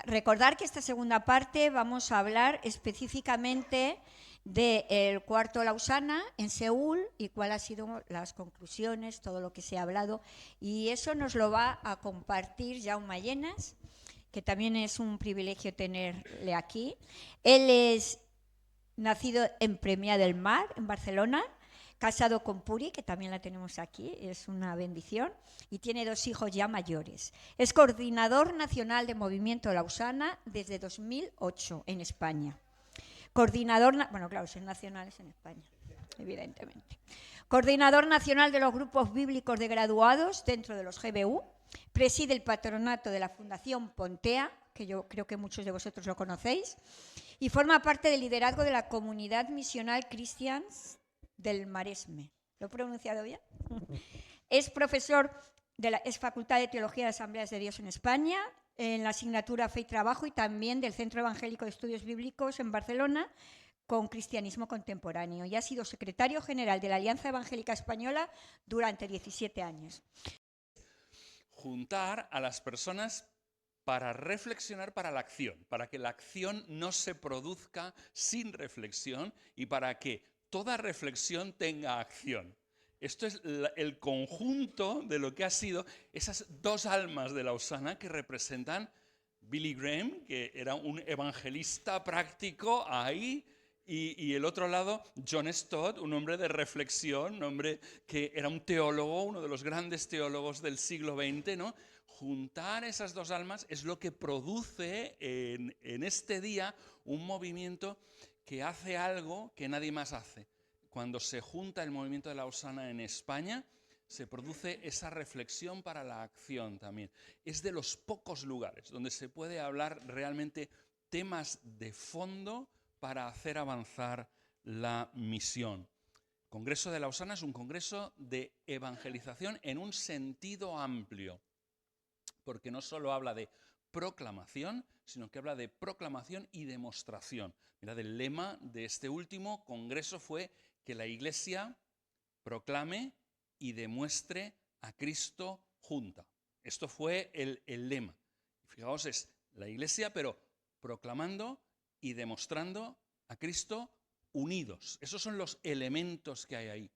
Recordar que esta segunda parte vamos a hablar específicamente del cuarto Lausana en Seúl y cuáles han sido las conclusiones, todo lo que se ha hablado. Y eso nos lo va a compartir Jaume Llenas, que también es un privilegio tenerle aquí. Él es nacido en Premià del Mar, en Barcelona, casado con Puri, que también la tenemos aquí, es una bendición, y tiene 2 hijos ya mayores. Es coordinador nacional de Movimiento Lausana desde 2008 en España. Coordinador, bueno, claro, son nacionales en España, evidentemente. Coordinador nacional de los grupos bíblicos de graduados dentro de los GBU. Preside el patronato de la Fundación Pontea, que yo creo que muchos de vosotros lo conocéis, y forma parte del liderazgo de la comunidad misional Christians del Maresme. ¿Lo he pronunciado bien? Es profesor de la Facultad de Teología de Asambleas de Dios en España, en la asignatura Fe y Trabajo, y también del Centro Evangélico de Estudios Bíblicos en Barcelona, con Cristianismo Contemporáneo, y ha sido secretario general de la Alianza Evangélica Española durante 17 años. Juntar a las personas para reflexionar para la acción, para que la acción no se produzca sin reflexión y para que toda reflexión tenga acción. Esto es el conjunto de lo que ha sido esas 2 almas de Lausana que representan Billy Graham, que era un evangelista práctico ahí, y el otro lado, John Stott, un hombre de reflexión, un hombre que era un teólogo, uno de los grandes teólogos del siglo XX, ¿no? Juntar esas 2 almas es lo que produce en este día un movimiento que hace algo que nadie más hace. Cuando se junta el movimiento de Lausana en España, se produce esa reflexión para la acción también. Es de los pocos lugares donde se puede hablar realmente temas de fondo para hacer avanzar la misión. El Congreso de Lausana es un congreso de evangelización en un sentido amplio, porque no solo habla de proclamación, sino que habla de proclamación y demostración. Mirad, el lema de este último congreso fue que la Iglesia proclame y demuestre a Cristo junta. Esto fue el lema. Fijaos, es la Iglesia, pero proclamando y demostrando a Cristo unidos. Esos son los elementos que hay ahí.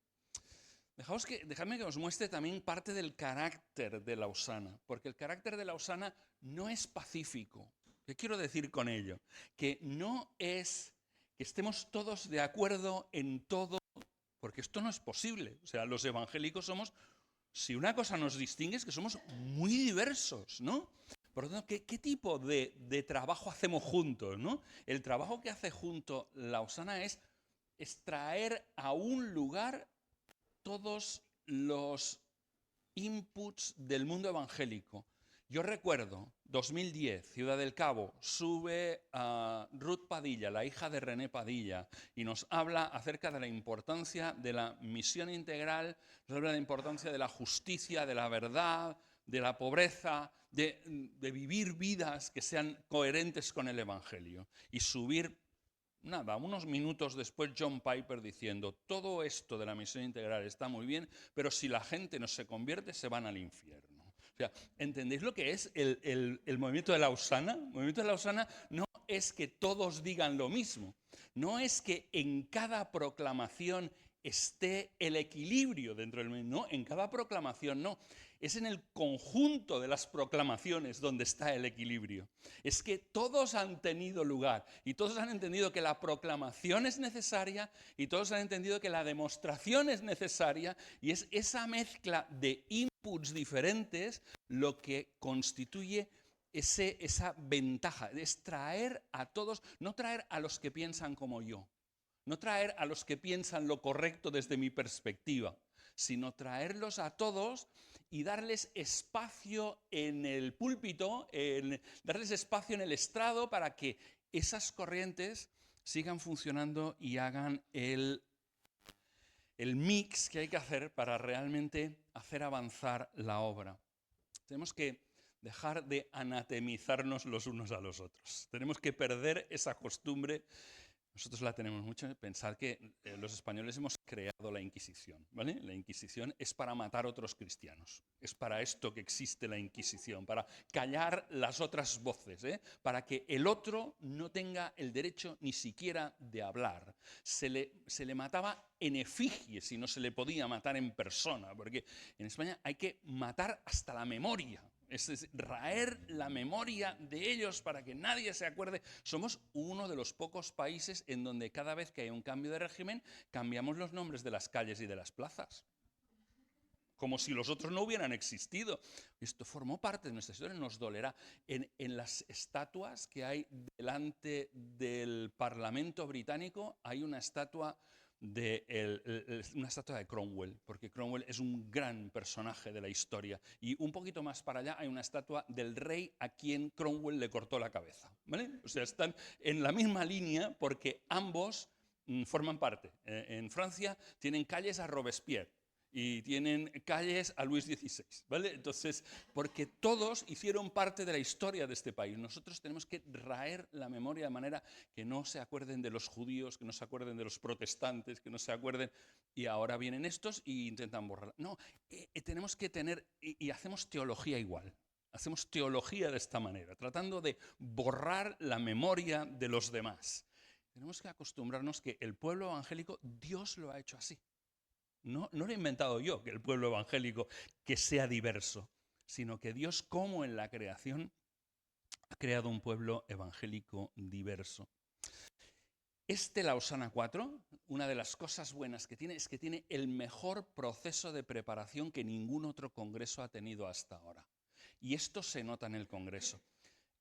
Dejadme que os muestre también parte del carácter de Lausana, porque el carácter de Lausana no es pacífico. ¿Qué quiero decir con ello? Que no es que estemos todos de acuerdo en todo, porque esto no es posible. O sea, los evangélicos somos, si una cosa nos distingue es que somos muy diversos, ¿no? Por lo tanto, ¿qué tipo de trabajo hacemos juntos, ¿no? El trabajo que hace junto Lausana es traer a un lugar todos los inputs del mundo evangélico. Yo recuerdo, 2010, Ciudad del Cabo, sube a Ruth Padilla, la hija de René Padilla, y nos habla acerca de la importancia de la misión integral, nos habla de la importancia de la justicia, de la verdad, de la pobreza, de vivir vidas que sean coherentes con el Evangelio. Y subir, nada, unos minutos después John Piper diciendo, todo esto de la misión integral está muy bien, pero si la gente no se convierte, se van al infierno. O sea, ¿entendéis lo que es el movimiento de Lausana? El movimiento de Lausana no es que todos digan lo mismo, no es que en cada proclamación esté el equilibrio dentro del mismo, no, en cada proclamación no. Es en el conjunto de las proclamaciones donde está el equilibrio. Es que todos han tenido lugar y todos han entendido que la proclamación es necesaria y todos han entendido que la demostración es necesaria, y es esa mezcla de inputs diferentes lo que constituye esa ventaja, es traer a todos, no traer a los que piensan como yo, no traer a los que piensan lo correcto desde mi perspectiva, sino traerlos a todos y darles espacio en el púlpito, darles espacio en el estrado para que esas corrientes sigan funcionando y hagan el mix que hay que hacer para realmente hacer avanzar la obra. Tenemos que dejar de anatemizarnos los unos a los otros. Tenemos que perder esa costumbre Nosotros la tenemos mucho. Pensad que los españoles hemos creado la Inquisición, ¿vale? La Inquisición es para matar a otros cristianos. Es para esto que existe la Inquisición, para callar las otras voces, ¿eh? Para que el otro no tenga el derecho ni siquiera de hablar. Se le mataba en efigie si no se le podía matar en persona, porque en España hay que matar hasta la memoria. Es raer la memoria de ellos para que nadie se acuerde. Somos uno de los pocos países en donde cada vez que hay un cambio de régimen cambiamos los nombres de las calles y de las plazas, como si los otros no hubieran existido. Esto formó parte de nuestra historia, nos dolerá. En las estatuas que hay delante del Parlamento británico hay una estatua una estatua de Cromwell, porque Cromwell es un gran personaje de la historia. Y un poquito más para allá hay una estatua del rey a quien Cromwell le cortó la cabeza, ¿vale? O sea, están en la misma línea porque ambos forman parte. En Francia tienen calles a Robespierre y tienen calles a Luis XVI, ¿vale? Entonces, porque todos hicieron parte de la historia de este país. Nosotros tenemos que raer la memoria de manera que no se acuerden de los judíos, que no se acuerden de los protestantes, que no se acuerden, y ahora vienen estos y intentan borrar. No, tenemos que tener, y hacemos teología igual. Hacemos teología de esta manera, tratando de borrar la memoria de los demás. Tenemos que acostumbrarnos que el pueblo evangélico, Dios lo ha hecho así. No lo he inventado yo, que el pueblo evangélico que sea diverso, sino que Dios, como en la creación, ha creado un pueblo evangélico diverso. Lausana 4, una de las cosas buenas que tiene es que tiene el mejor proceso de preparación que ningún otro congreso ha tenido hasta ahora. Y esto se nota en el congreso.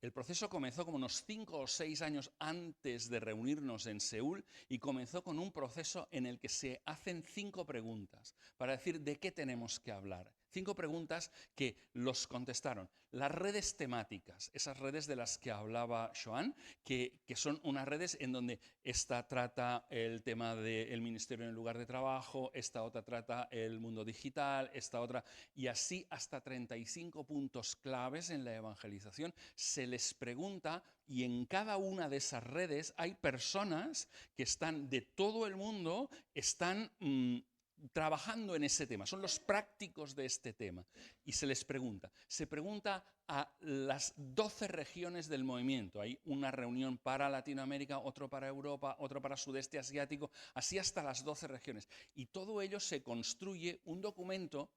El proceso comenzó como unos 5 o 6 años antes de reunirnos en Seúl y comenzó con un proceso en el que se hacen 5 preguntas para decir de qué tenemos que hablar. 5 preguntas que los contestaron. Las redes temáticas, esas redes de las que hablaba Joan, que son unas redes en donde esta trata el tema del ministerio en el lugar de trabajo, esta otra trata el mundo digital, esta otra, y así hasta 35 puntos claves en la evangelización. Se les pregunta y en cada una de esas redes hay personas que están de todo el mundo, están trabajando en ese tema, son los prácticos de este tema. Y se les pregunta, a las 12 regiones del movimiento. Hay una reunión para Latinoamérica, otro para Europa, otro para Sudeste Asiático, así hasta las 12 regiones. Y todo ello se construye un documento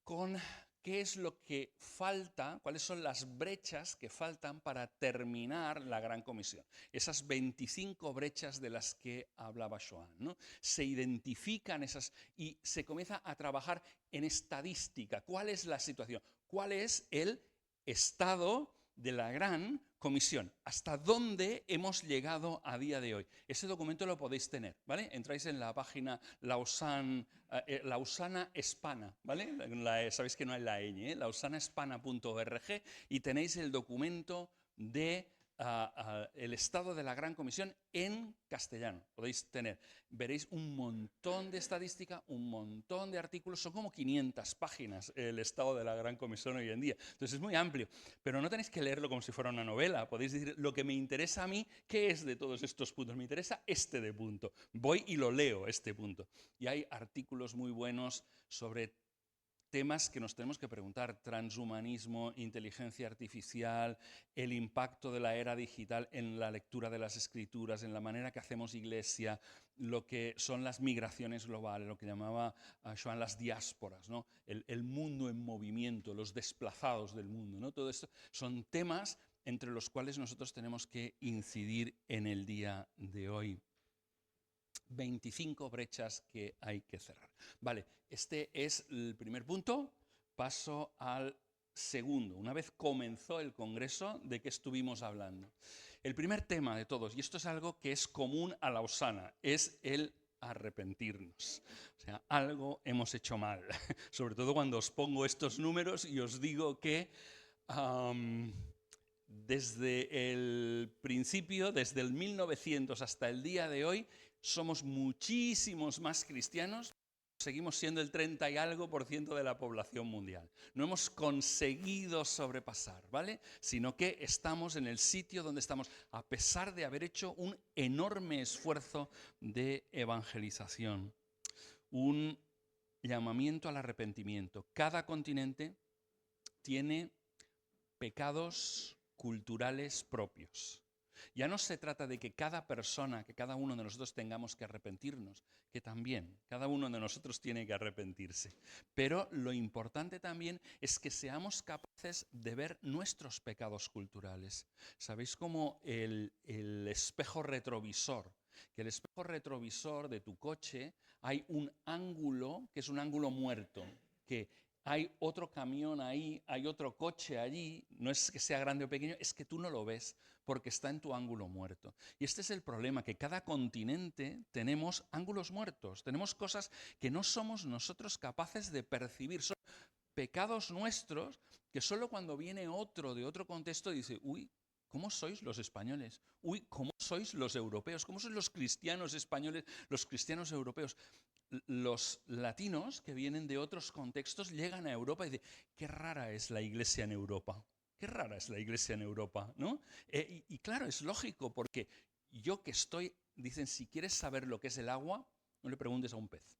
con qué es lo que falta, cuáles son las brechas que faltan para terminar la Gran Comisión. Esas 25 brechas de las que hablaba Joan, ¿no? Se identifican esas y se comienza a trabajar en estadística. ¿Cuál es la situación? ¿Cuál es el estado de la Gran Comisión? ¿Hasta dónde hemos llegado a día de hoy? Ese documento lo podéis tener, ¿vale? Entráis en la página Lausana Hispana, ¿vale? Sabéis que no hay la ñ, ¿eh? lausanahispana.org, y tenéis el documento de el estado de la Gran Comisión en castellano. Podéis tener, veréis un montón de estadística, un montón de artículos, son como 500 páginas el estado de la Gran Comisión hoy en día. Entonces es muy amplio, pero no tenéis que leerlo como si fuera una novela. Podéis decir, lo que me interesa a mí, ¿qué es de todos estos puntos? Me interesa este de punto. Voy y lo leo, este punto. Y hay artículos muy buenos sobre temas que nos tenemos que preguntar: transhumanismo, inteligencia artificial, el impacto de la era digital en la lectura de las escrituras, en la manera que hacemos iglesia, lo que son las migraciones globales, lo que llamaba Joan las diásporas, ¿no? El mundo en movimiento, los desplazados del mundo, ¿no? Todo esto son temas entre los cuales nosotros tenemos que incidir en el día de hoy. 25 brechas que hay que cerrar. Vale, este es el primer punto. Paso al segundo. Una vez comenzó el Congreso, ¿de qué estuvimos hablando? El primer tema de todos, y esto es algo que es común a Lausana, es el arrepentirnos. O sea, algo hemos hecho mal. Sobre todo cuando os pongo estos números y os digo que desde el principio, desde el 1900 hasta el día de hoy, somos muchísimos más cristianos seguimos siendo el 30 y algo por ciento de la población mundial. No hemos conseguido sobrepasar, ¿vale? Sino que estamos en el sitio donde estamos, a pesar de haber hecho un enorme esfuerzo de evangelización. Un llamamiento al arrepentimiento. Cada continente tiene pecados culturales propios. Ya no se trata de que cada persona, que cada uno de nosotros tengamos que arrepentirnos, que también cada uno de nosotros tiene que arrepentirse. Pero lo importante también es que seamos capaces de ver nuestros pecados culturales. ¿Sabéis cómo el espejo retrovisor? Que el espejo retrovisor de tu coche hay un ángulo que es un ángulo muerto, que hay otro camión ahí, hay otro coche allí, no es que sea grande o pequeño, es que tú no lo ves porque está en tu ángulo muerto. Y este es el problema, que cada continente tenemos ángulos muertos, tenemos cosas que no somos nosotros capaces de percibir, son pecados nuestros que solo cuando viene otro de otro contexto dice, uy, ¿cómo sois los españoles? Uy, ¿cómo sois los europeos? ¿Cómo sois los cristianos españoles, los cristianos europeos? Los latinos que vienen de otros contextos llegan a Europa y dicen, qué rara es la iglesia en Europa, qué rara es la iglesia en Europa, ¿no? Y claro, es lógico, porque yo que estoy, dicen, si quieres saber lo que es el agua, no le preguntes a un pez,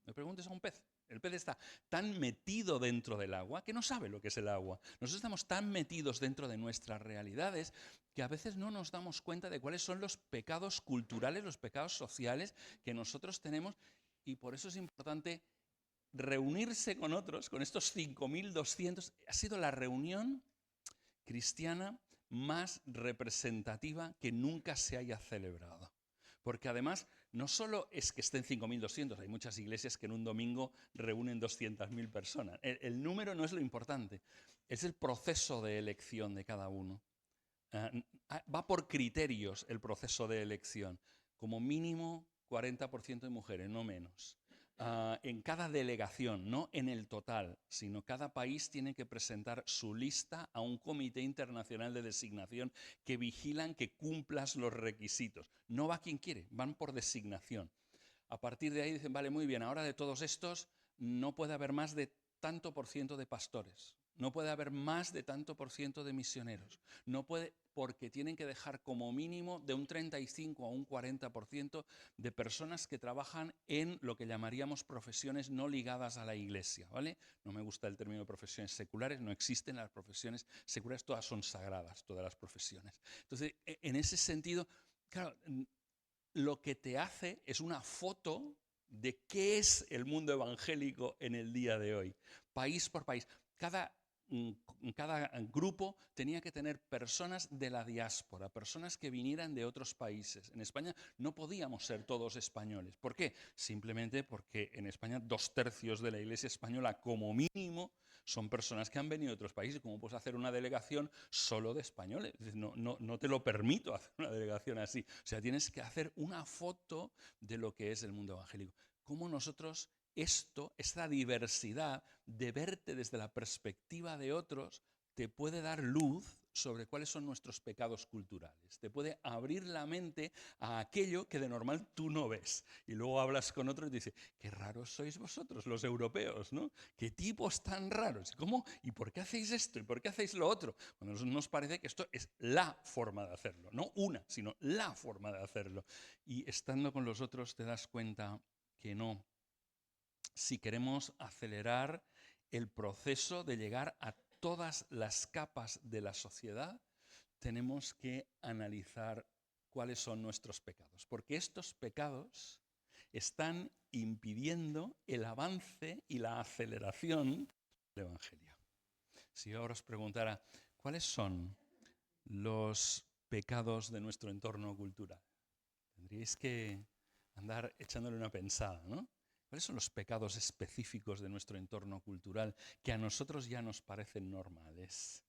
no le preguntes a un pez. El pez está tan metido dentro del agua que no sabe lo que es el agua. Nosotros estamos tan metidos dentro de nuestras realidades que a veces no nos damos cuenta de cuáles son los pecados culturales, los pecados sociales que nosotros tenemos. Y por eso es importante reunirse con otros, con estos 5.200. Ha sido la reunión cristiana más representativa que nunca se haya celebrado. Porque además, no solo es que estén 5.200, hay muchas iglesias que en un domingo reúnen 200.000 personas. El número no es lo importante, es el proceso de elección de cada uno. Va por criterios el proceso de elección. Como mínimo 40% de mujeres, no menos. En cada delegación, no en el total, sino cada país tiene que presentar su lista a un comité internacional de designación que vigilan que cumplas los requisitos. No va quien quiere, van por designación. A partir de ahí dicen, vale, muy bien, ahora de todos estos no puede haber más de tanto por ciento de pastores, no puede haber más de tanto por ciento de misioneros, no puede, porque tienen que dejar como mínimo de un 35 a un 40% de personas que trabajan en lo que llamaríamos profesiones no ligadas a la iglesia, ¿vale? No me gusta el término de profesiones seculares, no existen las profesiones seculares, todas son sagradas, todas las profesiones. Entonces, en ese sentido, claro, lo que te hace es una foto de qué es el mundo evangélico en el día de hoy, país por país. Cada grupo tenía que tener personas de la diáspora, personas que vinieran de otros países. En España no podíamos ser todos españoles. ¿Por qué? Simplemente porque en España 2/3 de la iglesia española, como mínimo, son personas que han venido de otros países. ¿Cómo puedes hacer una delegación solo de españoles? No te lo permito hacer una delegación así. O sea, tienes que hacer una foto de lo que es el mundo evangélico. ¿Cómo nosotros esta diversidad de verte desde la perspectiva de otros, te puede dar luz sobre cuáles son nuestros pecados culturales? Te puede abrir la mente a aquello que de normal tú no ves. Y luego hablas con otro y te dice, qué raros sois vosotros, los europeos, ¿no? Qué tipos tan raros. ¿Cómo? ¿Y por qué hacéis esto? ¿Y por qué hacéis lo otro? Bueno, nos parece que esto es la forma de hacerlo. No una, sino la forma de hacerlo. Y estando con los otros te das cuenta que no. Si queremos acelerar el proceso de llegar a todas las capas de la sociedad, tenemos que analizar cuáles son nuestros pecados, porque estos pecados están impidiendo el avance y la aceleración del Evangelio. Si yo ahora os preguntara, ¿cuáles son los pecados de nuestro entorno cultural? Tendríais que andar echándole una pensada, ¿no? ¿Cuáles son los pecados específicos de nuestro entorno cultural que a nosotros ya nos parecen normales?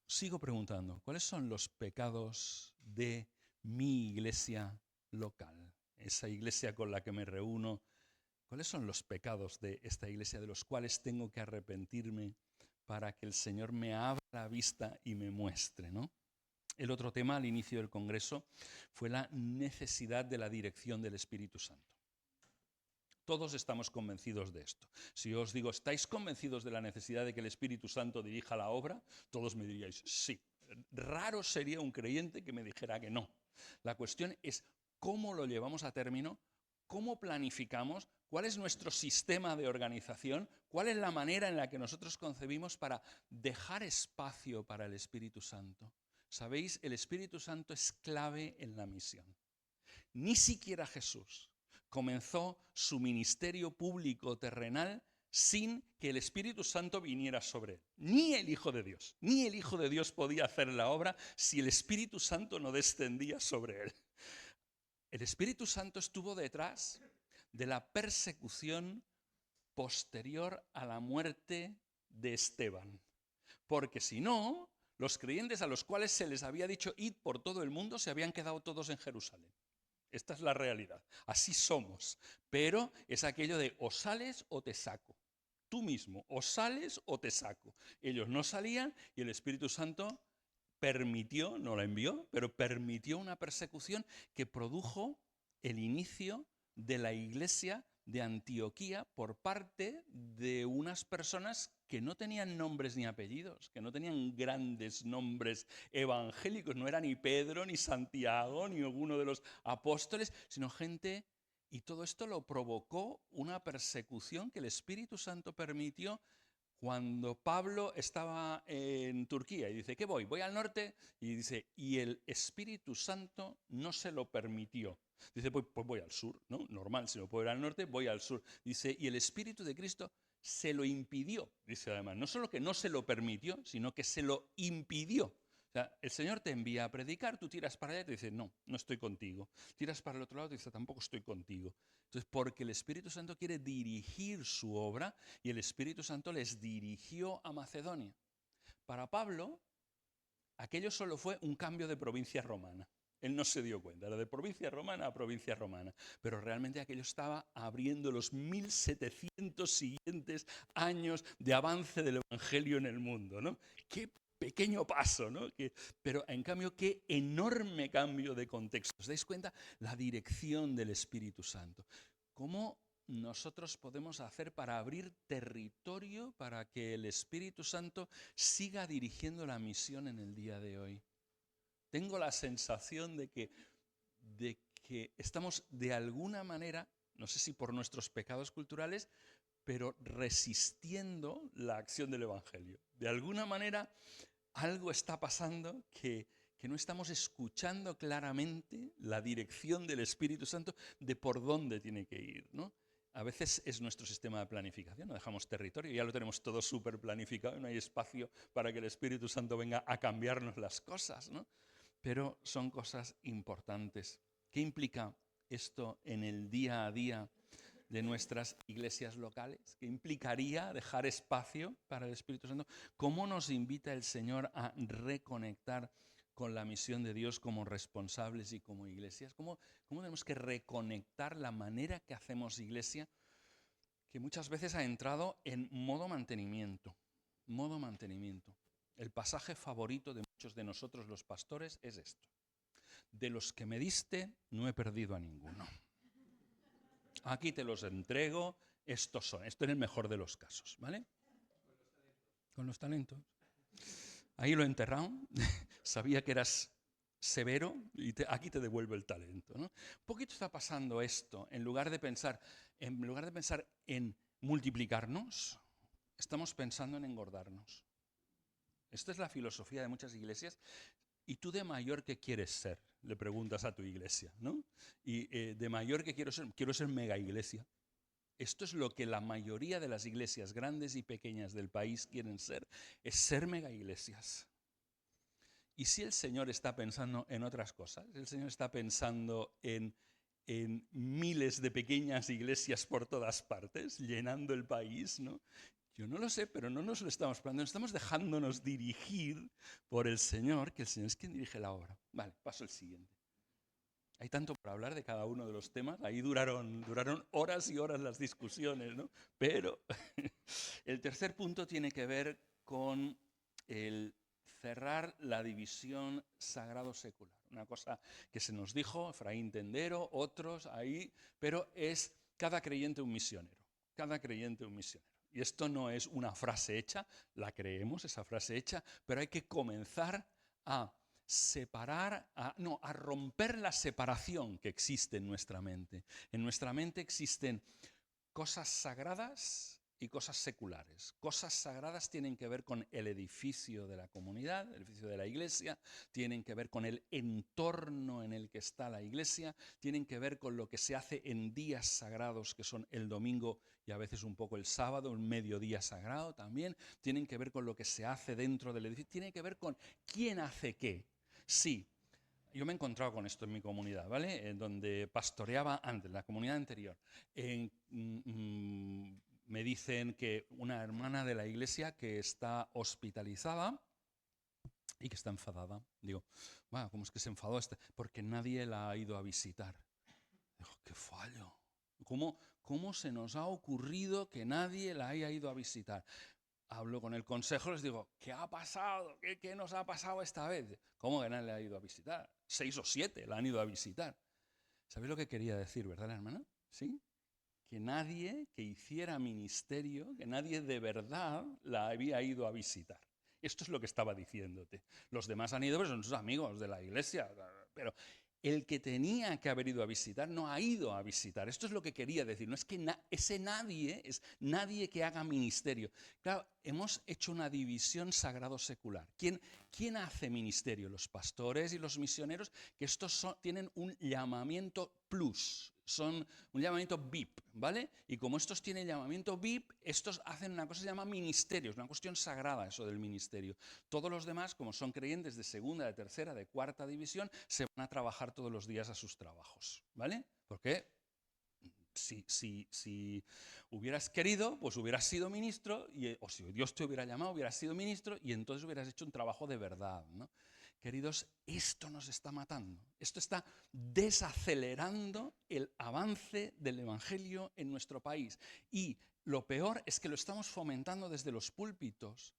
Sigo preguntando, ¿cuáles son los pecados de mi iglesia local? Esa iglesia con la que me reúno. ¿Cuáles son los pecados de esta iglesia de los cuales tengo que arrepentirme para que el Señor me abra la vista y me muestre, ¿no? El otro tema al inicio del Congreso fue la necesidad de la dirección del Espíritu Santo. Todos estamos convencidos de esto. Si yo os digo, ¿estáis convencidos de la necesidad de que el Espíritu Santo dirija la obra? Todos me diríais, sí. Raro sería un creyente que me dijera que no. La cuestión es cómo lo llevamos a término, cómo planificamos, cuál es nuestro sistema de organización, cuál es la manera en la que nosotros concebimos para dejar espacio para el Espíritu Santo. ¿Sabéis? El Espíritu Santo es clave en la misión. Ni siquiera Jesús comenzó su ministerio público terrenal sin que el Espíritu Santo viniera sobre él. Ni el Hijo de Dios. Ni el Hijo de Dios podía hacer la obra si el Espíritu Santo no descendía sobre él. El Espíritu Santo estuvo detrás de la persecución posterior a la muerte de Esteban. Porque si no, los creyentes a los cuales se les había dicho id por todo el mundo se habían quedado todos en Jerusalén. Esta es la realidad. Así somos. Pero es aquello de o sales o te saco. Tú mismo, o sales o te saco. Ellos no salían y el Espíritu Santo permitió, no la envió, pero permitió una persecución que produjo el inicio de la iglesia de Antioquía por parte de unas personas que no tenían nombres ni apellidos, que no tenían grandes nombres evangélicos, no era ni Pedro, ni Santiago, ni alguno de los apóstoles, sino gente, y todo esto lo provocó una persecución que el Espíritu Santo permitió cuando Pablo estaba en Turquía y dice, ¿qué voy? Voy al norte, y dice, y el Espíritu Santo no se lo permitió. Dice, pues voy al sur, ¿no? Normal, si no puedo ir al norte, voy al sur. Dice, y el Espíritu de Cristo se lo impidió. Dice además, no solo que no se lo permitió, sino que se lo impidió. O sea, el Señor te envía a predicar, tú tiras para allá y te dice, no, no estoy contigo. Tiras para el otro lado y te dice, tampoco estoy contigo. Entonces, porque el Espíritu Santo quiere dirigir su obra y el Espíritu Santo les dirigió a Macedonia. Para Pablo, aquello solo fue un cambio de provincia romana. Él no se dio cuenta, era de provincia romana a provincia romana, pero realmente aquello estaba abriendo los 1700 siguientes años de avance del Evangelio en el mundo, ¿no? ¡Qué pequeño paso, ¿no? Pero en cambio, qué enorme cambio de contexto! ¿Os dais cuenta? La dirección del Espíritu Santo. ¿Cómo nosotros podemos hacer para abrir territorio para que el Espíritu Santo siga dirigiendo la misión en el día de hoy? Tengo la sensación de que estamos de alguna manera, no sé si por nuestros pecados culturales, pero resistiendo la acción del Evangelio. De alguna manera algo está pasando que no estamos escuchando claramente la dirección del Espíritu Santo de por dónde tiene que ir, ¿no? A veces es nuestro sistema de planificación, no dejamos territorio, ya lo tenemos todo súper planificado y no hay espacio para que el Espíritu Santo venga a cambiarnos las cosas, ¿no? Pero son cosas importantes. ¿Qué implica esto en el día a día de nuestras iglesias locales? ¿Qué implicaría dejar espacio para el Espíritu Santo? ¿Cómo nos invita el Señor a reconectar con la misión de Dios como responsables y como iglesias? ¿Cómo tenemos que reconectar la manera que hacemos iglesia, que muchas veces ha entrado en modo mantenimiento? Modo mantenimiento. El pasaje favorito de muchos de nosotros los pastores es esto. De los que me diste, no he perdido a ninguno. Aquí te los entrego, estos son. Esto en el mejor de los casos, ¿vale? Con los talentos. Ahí lo he enterrado. Sabía que eras severo y aquí te devuelvo el talento, ¿no? Un poquito está pasando esto. En lugar de pensar en multiplicarnos, estamos pensando en engordarnos. Esta es la filosofía de muchas iglesias. ¿Y tú de mayor qué quieres ser? Le preguntas a tu iglesia, ¿no? Y de mayor qué quiero ser mega iglesia. Esto es lo que la mayoría de las iglesias grandes y pequeñas del país quieren ser, es ser mega iglesias. Y si el Señor está pensando en otras cosas, el Señor está pensando en miles de pequeñas iglesias por todas partes, llenando el país, ¿no? Yo no lo sé, pero no nos lo estamos planteando, estamos dejándonos dirigir por el Señor, que el Señor es quien dirige la obra. Vale, paso al siguiente. Hay tanto por hablar de cada uno de los temas, ahí duraron horas y horas las discusiones, ¿no? Pero el tercer punto tiene que ver con el cerrar la división sagrado-secular. Una cosa que se nos dijo, Efraín Tendero, otros ahí, pero es Cada creyente un misionero. Cada creyente un misionero. Y esto no es una frase hecha, la creemos, esa frase hecha, pero hay que comenzar a separar, a romper la separación que existe en nuestra mente. En nuestra mente existen cosas sagradas y cosas seculares. Cosas sagradas tienen que ver con el edificio de la comunidad, el edificio de la iglesia, tienen que ver con el entorno en el que está la iglesia, tienen que ver con lo que se hace en días sagrados, que son el domingo y a veces un poco el sábado, un mediodía sagrado también, tienen que ver con lo que se hace dentro del edificio, tienen que ver con quién hace qué. Sí. Yo me he encontrado con esto en mi comunidad, ¿vale? En donde pastoreaba antes, la comunidad anterior. Me dicen que una hermana de la iglesia que está hospitalizada y que está enfadada. Digo, bueno, ¿cómo es que se enfadó? Porque nadie la ha ido a visitar. Digo, qué fallo. ¿Cómo se nos ha ocurrido que nadie la haya ido a visitar? Hablo con el consejo, les digo, ¿qué ha pasado? ¿Qué nos ha pasado esta vez? ¿Cómo que nadie le ha ido a visitar? 6 o 7 la han ido a visitar. ¿Sabéis lo que quería decir, verdad, la hermana? ¿Sí? Que nadie que hiciera ministerio, que nadie de verdad la había ido a visitar. Esto es lo que estaba diciéndote. Los demás han ido, pero son sus amigos de la iglesia. Pero el que tenía que haber ido a visitar no ha ido a visitar. Esto es lo que quería decir. No es que ese nadie es nadie que haga ministerio. Claro, hemos hecho una división sagrado-secular. ¿Quién hace ministerio? Los pastores y los misioneros, que estos tienen un llamamiento plus. Son un llamamiento VIP, ¿vale? Y como estos tienen llamamiento VIP, estos hacen una cosa que se llama ministerio, es una cuestión sagrada eso del ministerio. Todos los demás, como son creyentes de segunda, de tercera, de cuarta división, se van a trabajar todos los días a sus trabajos, ¿vale? Porque si hubieras querido, pues hubieras sido ministro, o si Dios te hubiera llamado, hubieras sido ministro y entonces hubieras hecho un trabajo de verdad, ¿no? Queridos, esto nos está matando. Esto está desacelerando el avance del Evangelio en nuestro país. Y lo peor es que lo estamos fomentando desde los púlpitos.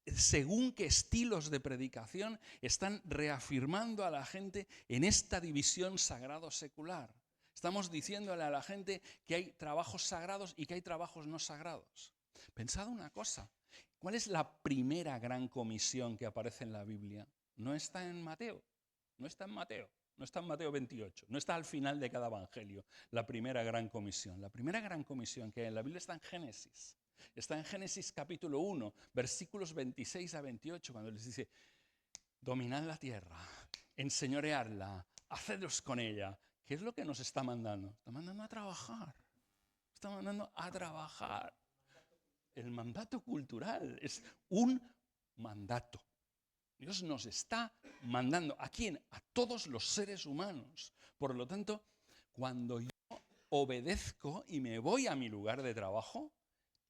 Según qué estilos de predicación están reafirmando a la gente en esta división sagrado-secular. Estamos diciéndole a la gente que hay trabajos sagrados y que hay trabajos no sagrados. Pensad una cosa, ¿cuál es la primera gran comisión que aparece en la Biblia? No está en Mateo, no está en Mateo, no está en Mateo 28, no está al final de cada evangelio, la primera gran comisión. La primera gran comisión que hay en la Biblia está en Génesis. Está en Génesis capítulo 1, versículos 26 a 28, cuando les dice, dominad la tierra, enseñoreadla, hacedlos con ella. ¿Qué es lo que nos está mandando? Está mandando a trabajar. Está mandando a trabajar. El mandato cultural es un mandato. Dios nos está mandando. ¿A quién? A todos los seres humanos. Por lo tanto, cuando yo obedezco y me voy a mi lugar de trabajo,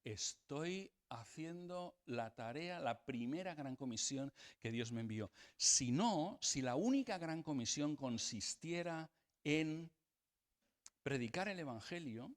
estoy haciendo la tarea, la primera gran comisión que Dios me envió. Si no, si la única gran comisión consistiera en predicar el Evangelio,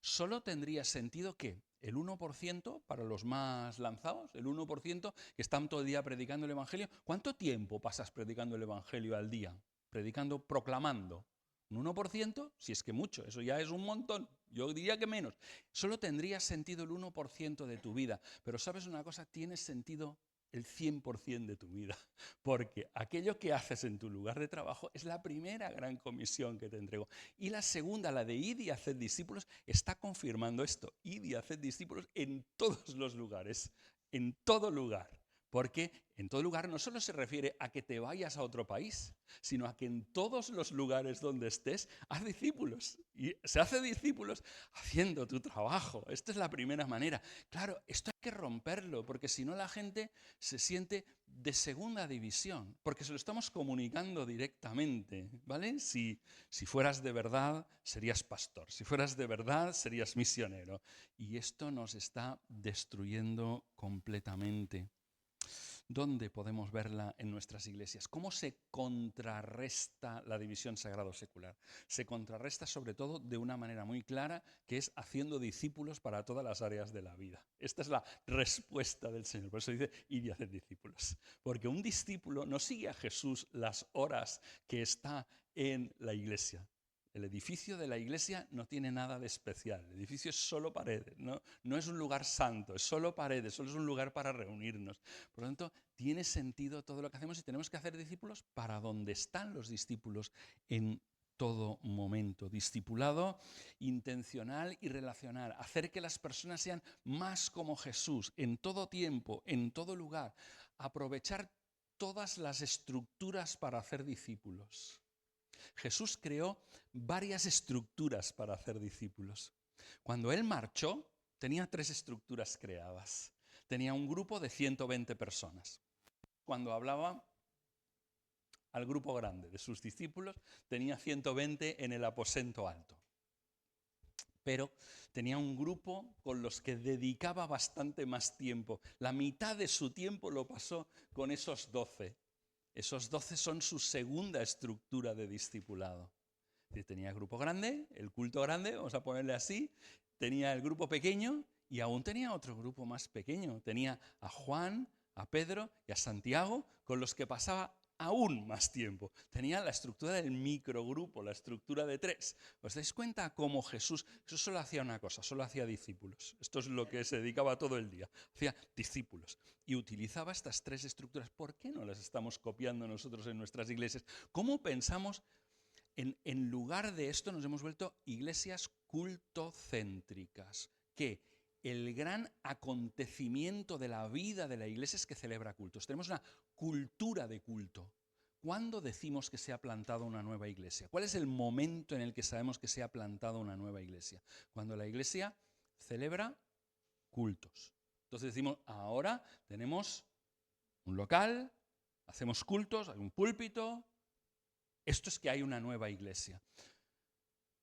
solo tendría sentido que el 1% para los más lanzados, el 1% que están todo el día predicando el Evangelio. ¿Cuánto tiempo pasas predicando el Evangelio al día? Predicando, proclamando. Un 1%, si es que mucho, eso ya es un montón. Yo diría que menos. Solo tendría sentido el 1% de tu vida. Pero ¿sabes una cosa? Tiene sentido el 100% de tu vida, porque aquello que haces en tu lugar de trabajo es la primera gran comisión que te entrego. Y la segunda, la de id y haced discípulos, está confirmando esto. Id y haced discípulos en todos los lugares, en todo lugar. Porque en todo lugar no solo se refiere a que te vayas a otro país, sino a que en todos los lugares donde estés, haz discípulos. Y se hace discípulos haciendo tu trabajo. Esta es la primera manera. Claro, esto hay que romperlo, porque si no la gente se siente de segunda división, porque se lo estamos comunicando directamente, ¿vale? Si fueras de verdad, serías pastor. Si fueras de verdad, serías misionero. Y esto nos está destruyendo completamente. ¿Dónde podemos verla en nuestras iglesias? ¿Cómo se contrarresta la división sagrado-secular? Se contrarresta sobre todo de una manera muy clara, que es haciendo discípulos para todas las áreas de la vida. Esta es la respuesta del Señor. Por eso dice, id y haced discípulos. Porque un discípulo no sigue a Jesús las horas que está en la iglesia. El edificio de la iglesia no tiene nada de especial. El edificio es solo paredes, no es un lugar santo, es solo paredes, solo es un lugar para reunirnos. Por lo tanto, tiene sentido todo lo que hacemos y tenemos que hacer discípulos para donde están los discípulos en todo momento. Discipulado intencional y relacional. Hacer que las personas sean más como Jesús en todo tiempo, en todo lugar. Aprovechar todas las estructuras para hacer discípulos. Jesús creó varias estructuras para hacer discípulos. Cuando Él marchó, tenía 3 estructuras creadas. Tenía un grupo de 120 personas. Cuando hablaba al grupo grande de sus discípulos, tenía 120 en el aposento alto. Pero tenía un grupo con los que dedicaba bastante más tiempo. La mitad de su tiempo lo pasó con esos 12. Esos 12 son su segunda estructura de discipulado. Tenía el grupo grande, el culto grande, vamos a ponerle así, tenía el grupo pequeño y aún tenía otro grupo más pequeño. Tenía a Juan, a Pedro y a Santiago, con los que pasaba aún más tiempo. Tenía la estructura del microgrupo, la estructura de 3. ¿Os dais cuenta cómo Jesús solo hacía una cosa, solo hacía discípulos? Esto es lo que se dedicaba todo el día, hacía discípulos. Y utilizaba estas 3 estructuras. ¿Por qué no las estamos copiando nosotros en nuestras iglesias? ¿Cómo pensamos? En lugar de esto nos hemos vuelto iglesias cultocéntricas, que el gran acontecimiento de la vida de la iglesia es que celebra cultos. Tenemos una cultura de culto. ¿Cuándo decimos que se ha plantado una nueva iglesia? ¿Cuál es el momento en el que sabemos que se ha plantado una nueva iglesia? Cuando la iglesia celebra cultos. Entonces decimos, ahora tenemos un local, hacemos cultos, hay un púlpito. Esto es que hay una nueva iglesia.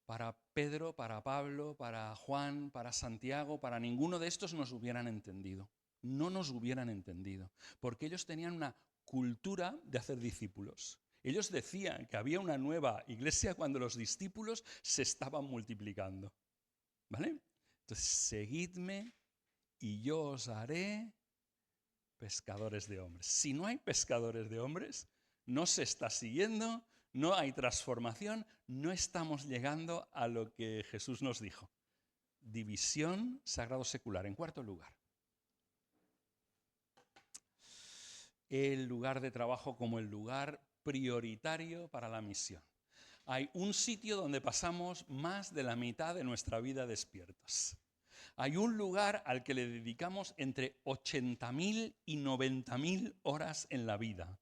Para Pedro, para Pablo, para Juan, para Santiago, para ninguno de estos nos hubieran entendido. No nos hubieran entendido. Porque ellos tenían una cultura de hacer discípulos. Ellos decían que había una nueva iglesia cuando los discípulos se estaban multiplicando. ¿Vale? Entonces, seguidme y yo os haré pescadores de hombres. Si no hay pescadores de hombres, no se está siguiendo, no hay transformación, no estamos llegando a lo que Jesús nos dijo. División sagrado-secular. En cuarto lugar, el lugar de trabajo como el lugar prioritario para la misión. Hay un sitio donde pasamos más de la mitad de nuestra vida despiertos. Hay un lugar al que le dedicamos entre 80.000 y 90.000 horas en la vida.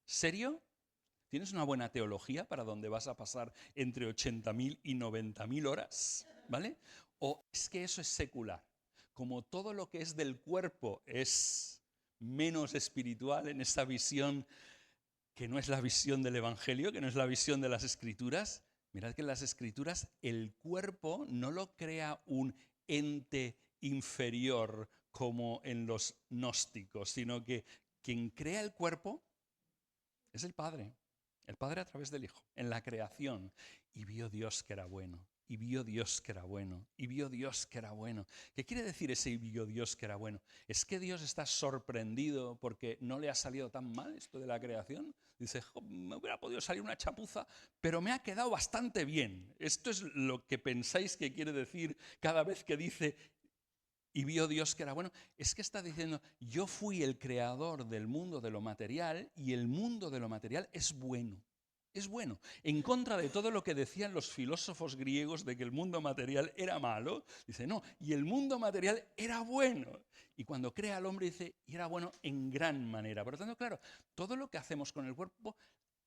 ¿Serio? ¿Tienes una buena teología para donde vas a pasar entre 80.000 y 90.000 horas? ¿Vale? ¿O es que eso es secular? Como todo lo que es del cuerpo es menos espiritual en esa visión que no es la visión del Evangelio, que no es la visión de las Escrituras. Mirad que en las Escrituras el cuerpo no lo crea un ente inferior como en los gnósticos, sino que quien crea el cuerpo es el Padre a través del Hijo, en la creación. Y vio Dios que era bueno, y vio Dios que era bueno, y vio Dios que era bueno. ¿Qué quiere decir ese y vio Dios que era bueno? ¿Es que Dios está sorprendido porque no le ha salido tan mal esto de la creación? Dice, me hubiera podido salir una chapuza, pero me ha quedado bastante bien. Esto es lo que pensáis que quiere decir cada vez que dice y vio Dios que era bueno. Es que está diciendo, yo fui el creador del mundo de lo material y el mundo de lo material es bueno. Es bueno. En contra de todo lo que decían los filósofos griegos de que el mundo material era malo, dice, no, y el mundo material era bueno. Y cuando crea al hombre dice, y era bueno en gran manera. Por lo tanto, claro, todo lo que hacemos con el cuerpo,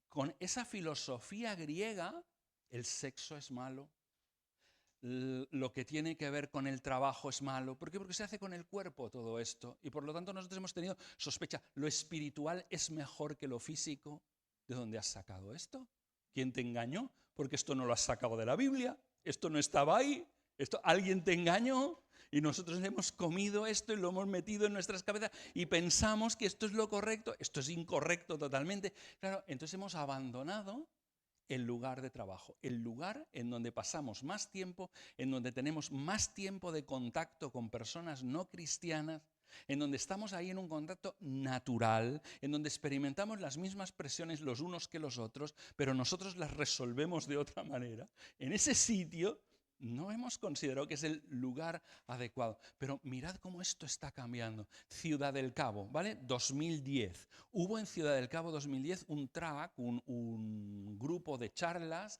con esa filosofía griega, el sexo es malo, lo que tiene que ver con el trabajo es malo. ¿Por qué? Porque se hace con el cuerpo todo esto. Y por lo tanto nosotros hemos tenido sospecha. ¿Lo espiritual es mejor que lo físico? ¿De dónde has sacado esto? ¿Quién te engañó? Porque esto no lo has sacado de la Biblia. Esto no estaba ahí. Alguien te engañó y nosotros hemos comido esto y lo hemos metido en nuestras cabezas y pensamos que esto es lo correcto. Esto es incorrecto totalmente. Claro, entonces hemos abandonado el lugar de trabajo, el lugar en donde pasamos más tiempo, en donde tenemos más tiempo de contacto con personas no cristianas, en donde estamos ahí en un contacto natural, en donde experimentamos las mismas presiones los unos que los otros, pero nosotros las resolvemos de otra manera. En ese sitio no hemos considerado que es el lugar adecuado. Pero mirad cómo esto está cambiando. Ciudad del Cabo, ¿vale? 2010. Hubo en Ciudad del Cabo 2010 un track, un grupo de charlas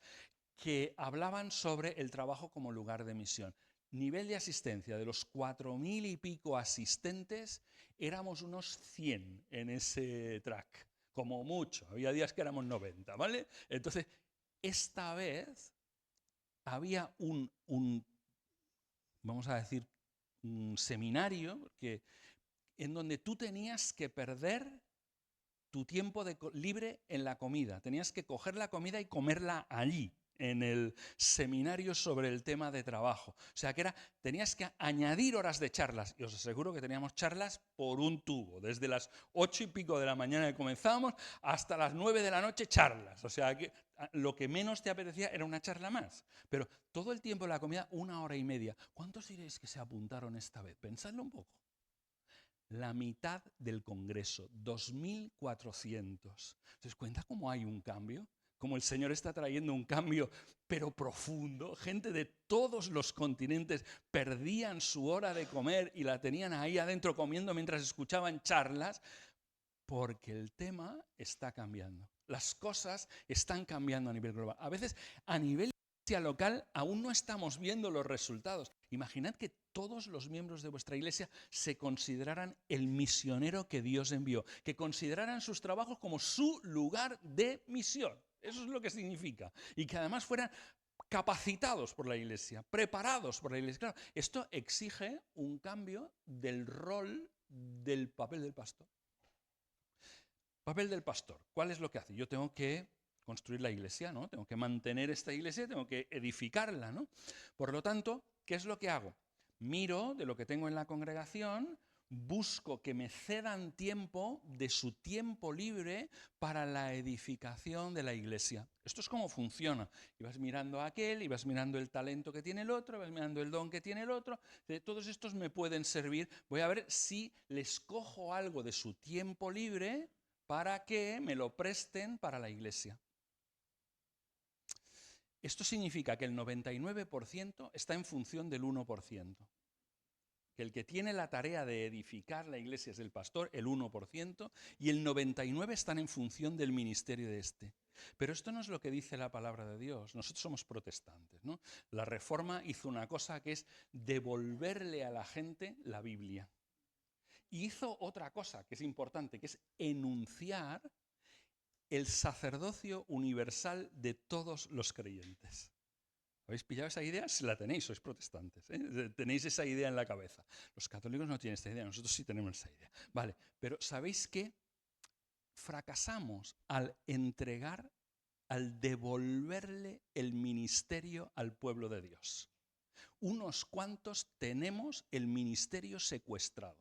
que hablaban sobre el trabajo como lugar de misión. Nivel de asistencia, de los 4.000 y pico asistentes, éramos unos 100 en ese track, como mucho. Había días que éramos 90, ¿vale? Entonces, esta vez había vamos a decir, un seminario en donde tú tenías que perder tu tiempo libre en la comida. Tenías que coger la comida y comerla allí, en el seminario sobre el tema de trabajo. O sea que tenías que añadir horas de charlas. Y os aseguro que teníamos charlas por un tubo. Desde las 8 y pico de la mañana que comenzábamos hasta las 9 de la noche charlas. O sea que lo que menos te apetecía era una charla más. Pero todo el tiempo de la comida, 1 hora y media. ¿Cuántos diréis que se apuntaron esta vez? Pensadlo un poco. La mitad del Congreso, 2.400. ¿Os dais cuenta cómo hay un cambio? Como el Señor está trayendo un cambio, pero profundo. Gente de todos los continentes perdían su hora de comer y la tenían ahí adentro comiendo mientras escuchaban charlas, porque el tema está cambiando. Las cosas están cambiando a nivel global. A veces, a nivel local, aún no estamos viendo los resultados. Imaginad que todos los miembros de vuestra iglesia se consideraran el misionero que Dios envió, que consideraran sus trabajos como su lugar de misión. Eso es lo que significa. Y que además fueran capacitados por la iglesia, preparados por la iglesia. Claro, esto exige un cambio del rol del papel del pastor. Papel del pastor. ¿Cuál es lo que hace? Yo tengo que construir la iglesia, ¿no? Tengo que mantener esta iglesia, tengo que edificarla, ¿no? Por lo tanto, ¿qué es lo que hago? Miro de lo que tengo en la congregación, busco que me cedan tiempo de su tiempo libre para la edificación de la iglesia. Esto es cómo funciona. Y vas mirando a aquel, y vas mirando el talento que tiene el otro, vas mirando el don que tiene el otro. Todos estos me pueden servir. Voy a ver si les cojo algo de su tiempo libre para que me lo presten para la iglesia. Esto significa que el 99% está en función del 1%. Que el que tiene la tarea de edificar la iglesia es el pastor, el 1%, y el 99% están en función del ministerio de este. Pero esto no es lo que dice la palabra de Dios. Nosotros somos protestantes, ¿no? La Reforma hizo una cosa que es devolverle a la gente la Biblia. Y hizo otra cosa que es importante, que es enunciar el sacerdocio universal de todos los creyentes. ¿Habéis pillado esa idea? Si la tenéis, sois protestantes, ¿eh? Tenéis esa idea en la cabeza. Los católicos no tienen esta idea, nosotros sí tenemos esa idea. Vale, pero ¿sabéis qué? Fracasamos al entregar, al devolverle el ministerio al pueblo de Dios. Unos cuantos tenemos el ministerio secuestrado.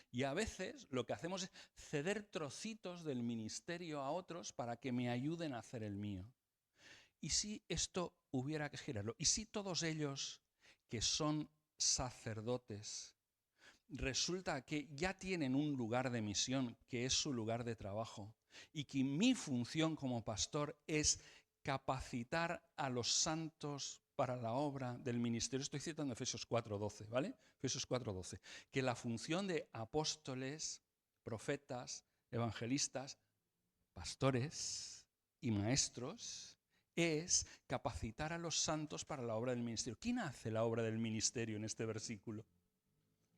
Y a veces lo que hacemos es ceder trocitos del ministerio a otros para que me ayuden a hacer el mío. ¿Y si esto hubiera que girarlo? ¿Y si todos ellos que son sacerdotes resulta que ya tienen un lugar de misión, que es su lugar de trabajo, y que mi función como pastor es capacitar a los santos para la obra del ministerio? Estoy citando Efesios 4:12, ¿vale? Efesios 4:12. Que la función de apóstoles, profetas, evangelistas, pastores y maestros es capacitar a los santos para la obra del ministerio. ¿Quién hace la obra del ministerio en este versículo?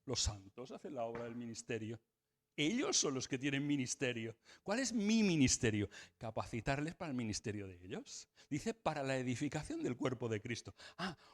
Los santos hacen la obra del ministerio. Ellos son los que tienen ministerio. ¿Cuál es mi ministerio? Capacitarles para el ministerio de ellos. Dice, para la edificación del cuerpo de Cristo.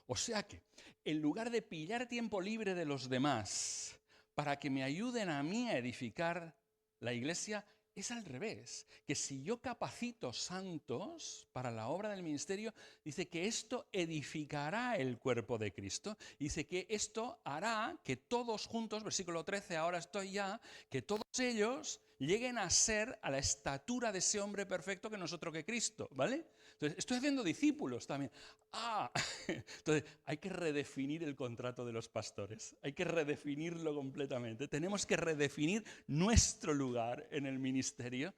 O sea que, en lugar de pillar tiempo libre de los demás para que me ayuden a mí a edificar la iglesia, es al revés. Que si yo capacito santos para la obra del ministerio, dice que esto edificará el cuerpo de Cristo. Dice que esto hará que todos juntos, versículo 13, ahora estoy ya, que todos ellos lleguen a ser a la estatura de ese hombre perfecto que no es otro que Cristo, ¿vale? Entonces, estoy haciendo discípulos también. Entonces, hay que redefinir el contrato de los pastores, hay que redefinirlo completamente. Tenemos que redefinir nuestro lugar en el ministerio,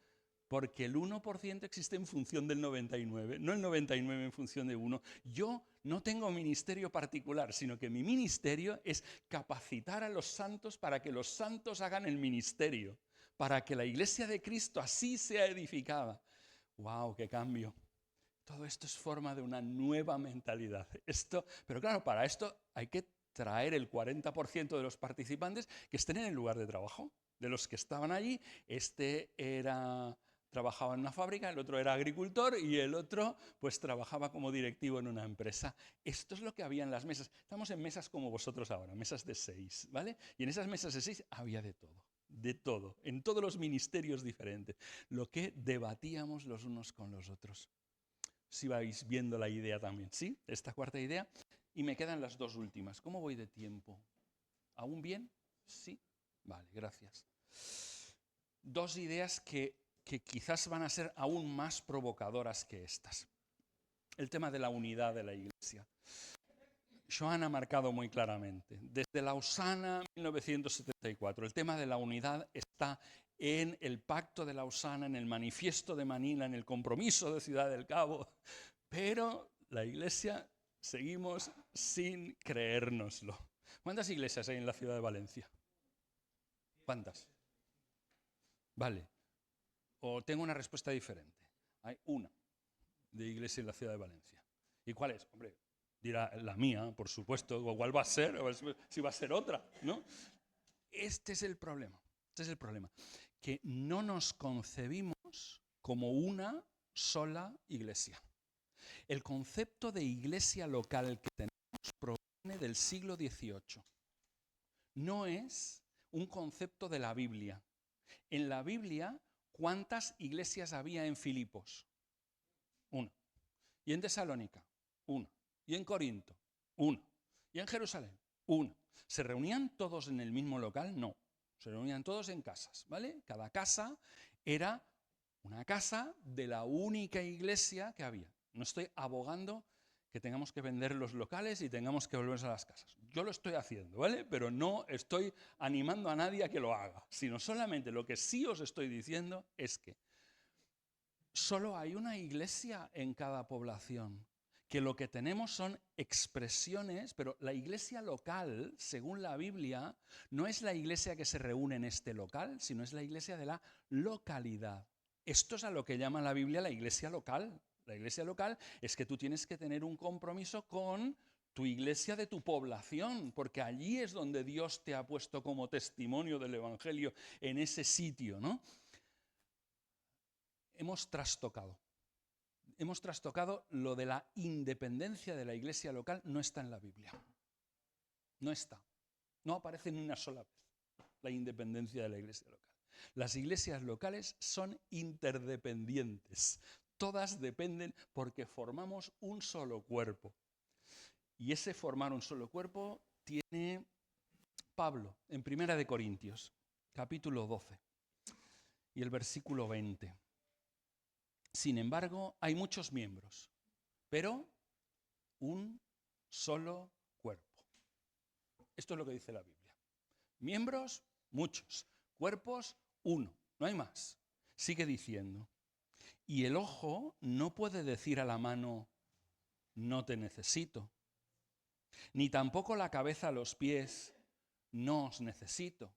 porque el 1% existe en función del 99, no el 99 en función de 1. Yo no tengo ministerio particular, sino que mi ministerio es capacitar a los santos para que los santos hagan el ministerio, para que la iglesia de Cristo así sea edificada. ¡Wow, qué cambio! Todo esto es forma de una nueva mentalidad. Pero claro, para esto hay que traer el 40% de los participantes que estén en el lugar de trabajo. De los que estaban allí, trabajaba en una fábrica, el otro era agricultor y el otro pues trabajaba como directivo en una empresa. Esto es lo que había en las mesas. Estamos en mesas como vosotros ahora, mesas de 6, ¿vale? Y en esas mesas de 6 había de todo, en todos los ministerios diferentes, lo que debatíamos los unos con los otros. Si vais viendo la idea también, ¿sí? Esta cuarta idea. Y me quedan las dos últimas. ¿Cómo voy de tiempo? ¿Aún bien? Sí. Vale, gracias. Dos ideas que quizás van a ser aún más provocadoras que estas. El tema de la unidad de la Iglesia. Joan ha marcado muy claramente. Desde Lausana, 1974, el tema de la unidad está en el Pacto de Lausana, en el Manifiesto de Manila, en el Compromiso de Ciudad del Cabo, pero la Iglesia seguimos sin creérnoslo. ¿Cuántas iglesias hay en la ciudad de Valencia? ¿Cuántas? Vale. O tengo una respuesta diferente. Hay una de iglesia en la ciudad de Valencia. ¿Y cuál es? Hombre, dirá la mía, por supuesto. ¿Cuál va a ser? Si va a ser otra, ¿no? Este es el problema. Este es el problema. Que no nos concebimos como una sola iglesia. El concepto de iglesia local que tenemos proviene del siglo XVIII. No es un concepto de la Biblia. En la Biblia, ¿cuántas iglesias había en Filipos? Una. Y en Tesalónica, una. Y en Corinto, una. Y en Jerusalén, una. ¿Se reunían todos en el mismo local? No. Se reunían todos en casas, ¿vale? Cada casa era una casa de la única iglesia que había. No estoy abogando que tengamos que vender los locales y tengamos que volverse a las casas. Yo lo estoy haciendo, ¿vale? Pero no estoy animando a nadie a que lo haga, sino solamente lo que sí os estoy diciendo es que solo hay una iglesia en cada población, que lo que tenemos son expresiones, pero la iglesia local, según la Biblia, no es la iglesia que se reúne en este local, sino es la iglesia de la localidad. Esto es a lo que llama la Biblia la iglesia local. La iglesia local es que tú tienes que tener un compromiso con tu iglesia de tu población, porque allí es donde Dios te ha puesto como testimonio del Evangelio en ese sitio, ¿no? Hemos trastocado lo de la independencia de la iglesia local, no está en la Biblia. No está. No aparece ni una sola vez la independencia de la iglesia local. Las iglesias locales son interdependientes. Todas dependen porque formamos un solo cuerpo. Y ese formar un solo cuerpo tiene Pablo en 1 Corintios, capítulo 12 y el versículo 20. Sin embargo, hay muchos miembros, pero un solo cuerpo. Esto es lo que dice la Biblia. Miembros, muchos. Cuerpos, uno. No hay más. Sigue diciendo. Y el ojo no puede decir a la mano, no te necesito. Ni tampoco la cabeza a los pies, no os necesito.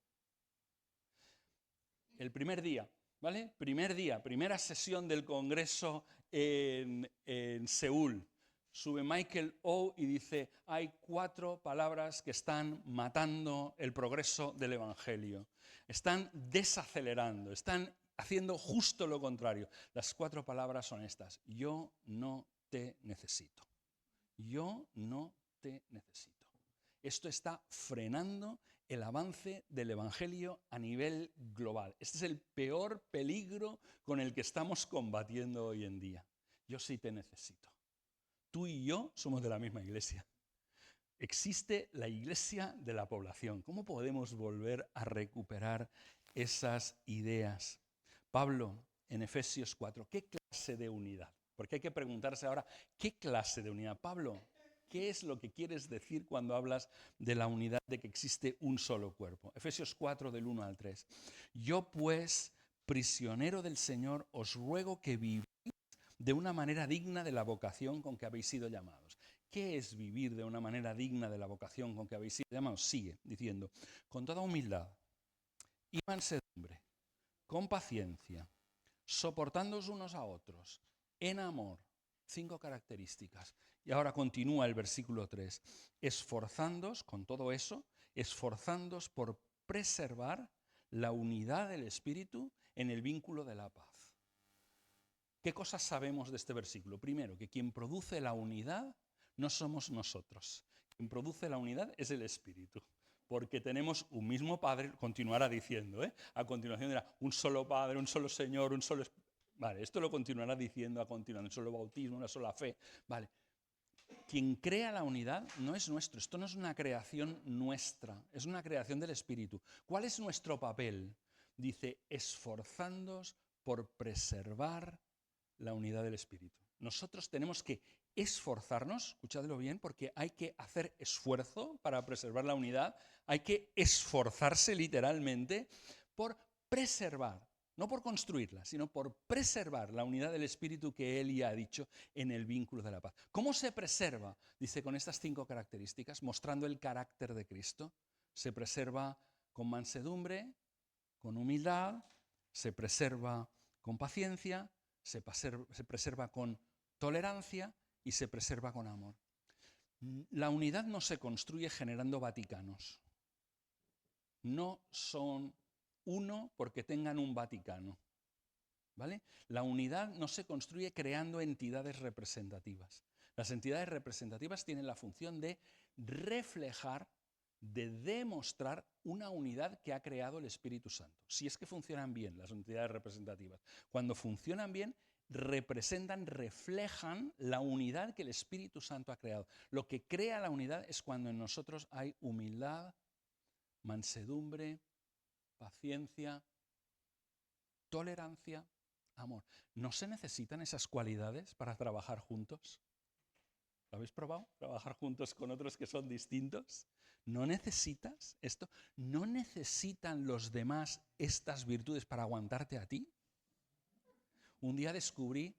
El primer día, ¿vale? Primera sesión del Congreso en Seúl. Sube Michael O y dice, hay 4 palabras que están matando el progreso del Evangelio. Están desacelerando, están haciendo justo lo contrario. Las 4 palabras son estas. Yo no te necesito. Yo no te necesito. Esto está frenando el avance del Evangelio a nivel global. Este es el peor peligro con el que estamos combatiendo hoy en día. Yo sí te necesito. Tú y yo somos de la misma iglesia. Existe la iglesia de la población. ¿Cómo podemos volver a recuperar esas ideas. Pablo, en Efesios 4, ¿qué clase de unidad? Porque hay que preguntarse ahora, ¿qué clase de unidad? Pablo, ¿qué es lo que quieres decir cuando hablas de la unidad, de que existe un solo cuerpo? Efesios 4, del 1 al 3. Yo pues, prisionero del Señor, os ruego que viváis de una manera digna de la vocación con que habéis sido llamados. ¿Qué es vivir de una manera digna de la vocación con que habéis sido llamados? Sigue diciendo, con toda humildad y mansedumbre, con paciencia, soportándoos unos a otros, en amor. 5 características. Y ahora continúa el versículo 3. Esforzándoos, con todo eso, esforzándoos por preservar la unidad del Espíritu en el vínculo de la paz. ¿Qué cosas sabemos de este versículo? Primero, que quien produce la unidad no somos nosotros. Quien produce la unidad es el Espíritu. Porque tenemos un mismo Padre, continuará diciendo, a continuación dirá, un solo Padre, un solo Señor, un solo Espíritu. Vale, esto lo continuará diciendo a continuación, un solo bautismo, una sola fe. Vale. Quien crea la unidad no es nuestro, esto no es una creación nuestra, es una creación del Espíritu. ¿Cuál es nuestro papel? Dice, esforzándoos por preservar la unidad del Espíritu. Nosotros tenemos que esforzarnos, escuchadlo bien, porque hay que hacer esfuerzo para preservar la unidad, hay que esforzarse literalmente por preservar, no por construirla, sino por preservar la unidad del Espíritu que él ya ha dicho en el vínculo de la paz. ¿Cómo se preserva? Dice con estas 5 características, mostrando el carácter de Cristo. Se preserva con mansedumbre, con humildad, se preserva con paciencia, se preserva con tolerancia y se preserva con amor. La unidad no se construye generando vaticanos. No son uno porque tengan un Vaticano. ¿Vale? La unidad no se construye creando entidades representativas. Las entidades representativas tienen la función de reflejar, de demostrar una unidad que ha creado el Espíritu Santo. Si es que funcionan bien las entidades representativas. Cuando funcionan bien, representan, reflejan la unidad que el Espíritu Santo ha creado. Lo que crea la unidad es cuando en nosotros hay humildad, mansedumbre, paciencia, tolerancia, amor. ¿No se necesitan esas cualidades para trabajar juntos? ¿Lo habéis probado? ¿Trabajar juntos con otros que son distintos? ¿No necesitas esto? ¿No necesitan los demás estas virtudes para aguantarte a ti? Un día descubrí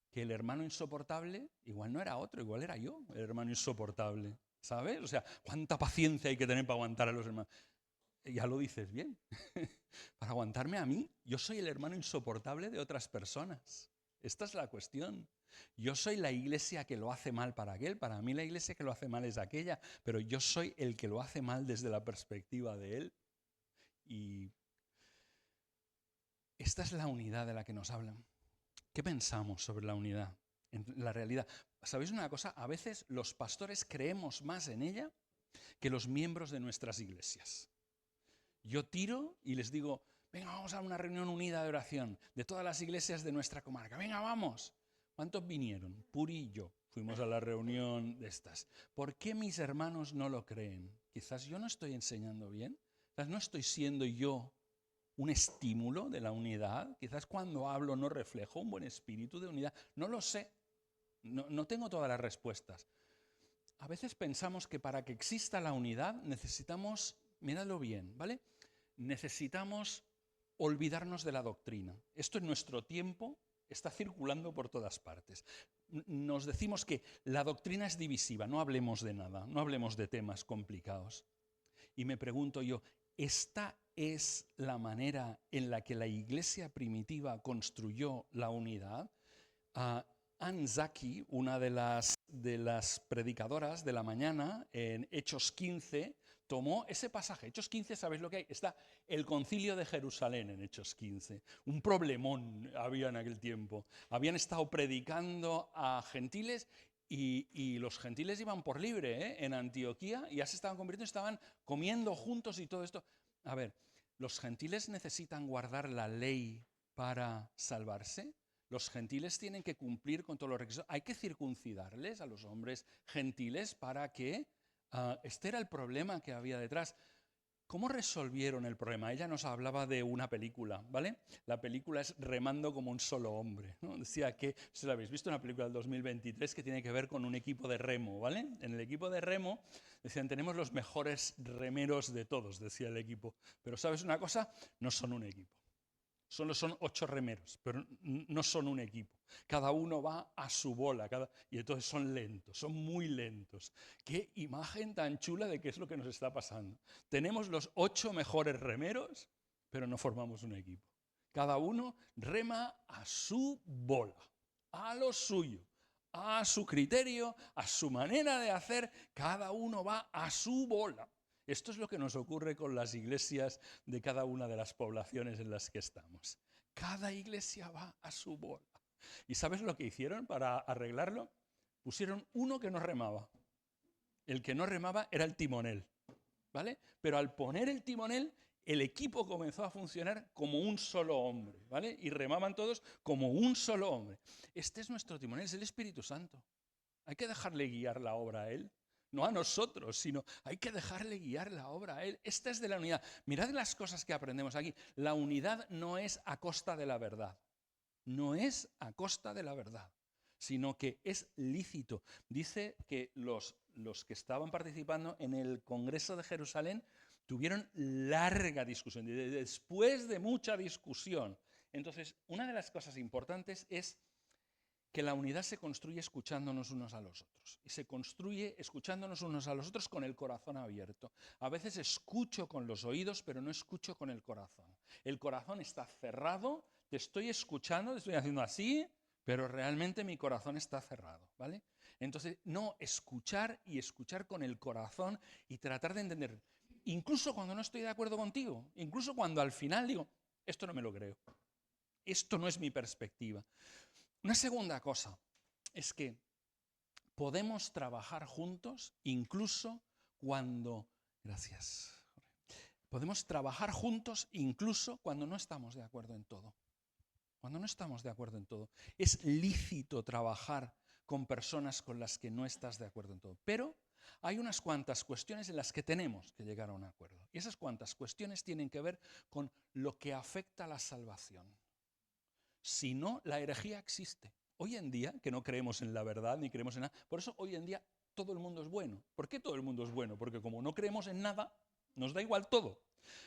que el hermano insoportable igual no era otro, igual era yo, el hermano insoportable. ¿Sabes? O sea, ¿cuánta paciencia hay que tener para aguantar a los hermanos? Ya lo dices bien. Para aguantarme a mí, yo soy el hermano insoportable de otras personas. Esta es la cuestión. Yo soy la iglesia que lo hace mal para aquel, para mí la iglesia que lo hace mal es aquella, pero yo soy el que lo hace mal desde la perspectiva de él. Y esta es la unidad de la que nos hablan. ¿Qué pensamos sobre la unidad? En la realidad, ¿sabéis una cosa? A veces los pastores creemos más en ella que los miembros de nuestras iglesias. Yo tiro y les digo, venga, vamos a una reunión unida de oración de todas las iglesias de nuestra comarca. Venga, vamos. ¿Cuántos vinieron? Puri y yo fuimos a la reunión de estas. ¿Por qué mis hermanos no lo creen? Quizás yo no estoy enseñando bien. Quizás no estoy siendo yo un estímulo de la unidad. Quizás cuando hablo no reflejo un buen espíritu de unidad. No lo sé. No tengo todas las respuestas. A veces pensamos que para que exista la unidad necesitamos, miradlo bien, ¿vale? Necesitamos olvidarnos de la doctrina. Esto en nuestro tiempo está circulando por todas partes. Nos decimos que la doctrina es divisiva, no hablemos de nada, no hablemos de temas complicados. Y me pregunto yo, ¿esta es la manera en la que la iglesia primitiva construyó la unidad? Anne Zaki, una de las predicadoras de la mañana, en Hechos 15, tomó ese pasaje. Hechos 15, ¿sabéis lo que hay? Está el concilio de Jerusalén en Hechos 15. Un problemón había en aquel tiempo. Habían estado predicando a gentiles y los gentiles iban por libre en Antioquía y ya se estaban convirtiendo, estaban comiendo juntos y todo esto. A ver, ¿los gentiles necesitan guardar la ley para salvarse? Los gentiles tienen que cumplir con todos los requisitos. Hay que circuncidarles a los hombres gentiles para que... este era el problema que había detrás. ¿Cómo resolvieron el problema? Ella nos hablaba de una película, ¿vale? La película es Remando como un solo hombre, ¿no? Decía que, si la habéis visto, una película del 2023 que tiene que ver con un equipo de remo, ¿vale? En el equipo de remo decían, tenemos los mejores remeros de todos, decía el equipo. Pero ¿sabes una cosa? No son un equipo. Solo son 8 remeros, pero no son un equipo. Cada uno va a su bola, y entonces son lentos, son muy lentos. Qué imagen tan chula de qué es lo que nos está pasando. Tenemos los 8 mejores remeros, pero no formamos un equipo. Cada uno rema a su bola, a lo suyo, a su criterio, a su manera de hacer. Cada uno va a su bola. Esto es lo que nos ocurre con las iglesias de cada una de las poblaciones en las que estamos. Cada iglesia va a su bola. ¿Y sabes lo que hicieron para arreglarlo? Pusieron uno que no remaba. El que no remaba era el timonel, ¿vale? Pero al poner el timonel, el equipo comenzó a funcionar como un solo hombre, ¿vale? Y remaban todos como un solo hombre. Este es nuestro timonel, es el Espíritu Santo. Hay que dejarle guiar la obra a él. No a nosotros, sino hay que dejarle guiar la obra a él. Esta es de la unidad. Mirad las cosas que aprendemos aquí. La unidad no es a costa de la verdad. No es a costa de la verdad, sino que es lícito. Dice que los que estaban participando en el Congreso de Jerusalén tuvieron larga discusión, después de mucha discusión. Entonces, una de las cosas importantes es que la unidad se construye escuchándonos unos a los otros. Y se construye escuchándonos unos a los otros con el corazón abierto. A veces escucho con los oídos, pero no escucho con el corazón. El corazón está cerrado, te estoy escuchando, te estoy haciendo así, pero realmente mi corazón está cerrado, ¿vale? Entonces, no, escuchar y escuchar con el corazón y tratar de entender. Incluso cuando no estoy de acuerdo contigo, incluso cuando al final digo, esto no me lo creo, esto no es mi perspectiva. Una segunda cosa es que podemos trabajar juntos incluso cuando... Gracias. Podemos trabajar juntos incluso cuando no estamos de acuerdo en todo. Cuando no estamos de acuerdo en todo. Es lícito trabajar con personas con las que no estás de acuerdo en todo. Pero hay unas cuantas cuestiones en las que tenemos que llegar a un acuerdo. Y esas cuantas cuestiones tienen que ver con lo que afecta a la salvación. Si no, la herejía existe. Hoy en día, que no creemos en la verdad ni creemos en nada, por eso hoy en día todo el mundo es bueno. ¿Por qué todo el mundo es bueno? Porque como no creemos en nada, nos da igual todo.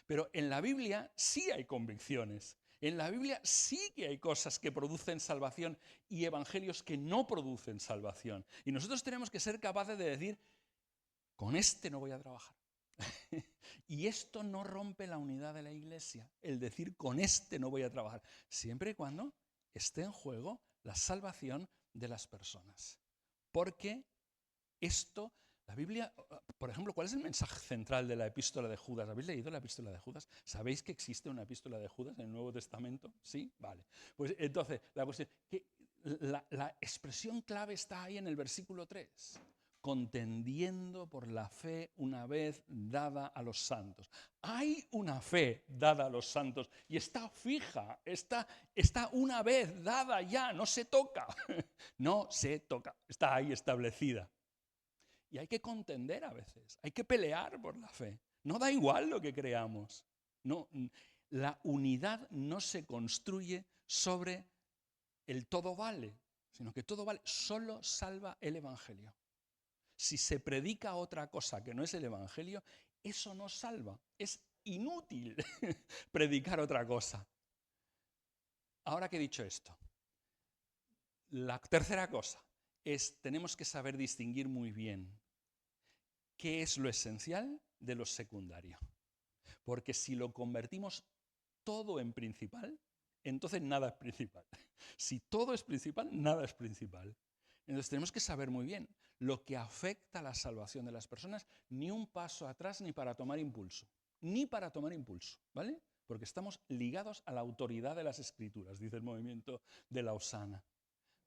Pero en la Biblia sí hay convicciones. En la Biblia sí que hay cosas que producen salvación y evangelios que no producen salvación. Y nosotros tenemos que ser capaces de decir, con este no voy a trabajar. Y esto no rompe la unidad de la iglesia, el decir con este no voy a trabajar, siempre y cuando esté en juego la salvación de las personas. Porque esto, la Biblia, por ejemplo, ¿cuál es el mensaje central de la epístola de Judas? ¿Habéis leído la epístola de Judas? ¿Sabéis que existe una epístola de Judas en el Nuevo Testamento? ¿Sí? Vale. Pues entonces, la cuestión, la expresión clave está ahí en el versículo 3. Contendiendo por la fe una vez dada a los santos. Hay una fe dada a los santos y está fija, está una vez dada ya, no se toca, no se toca, está ahí establecida. Y hay que contender a veces, hay que pelear por la fe. No da igual lo que creamos. No, la unidad no se construye sobre el todo vale, sino que todo vale, solo salva el Evangelio. Si se predica otra cosa que no es el Evangelio, eso no salva. Es inútil predicar otra cosa. Ahora que he dicho esto, la tercera cosa es, tenemos que saber distinguir muy bien qué es lo esencial de lo secundario. Porque si lo convertimos todo en principal, entonces nada es principal. Si todo es principal, nada es principal. Entonces tenemos que saber muy bien lo que afecta a la salvación de las personas, ni un paso atrás ni para tomar impulso. Ni para tomar impulso, ¿vale? Porque estamos ligados a la autoridad de las Escrituras, dice el movimiento de la Hosana.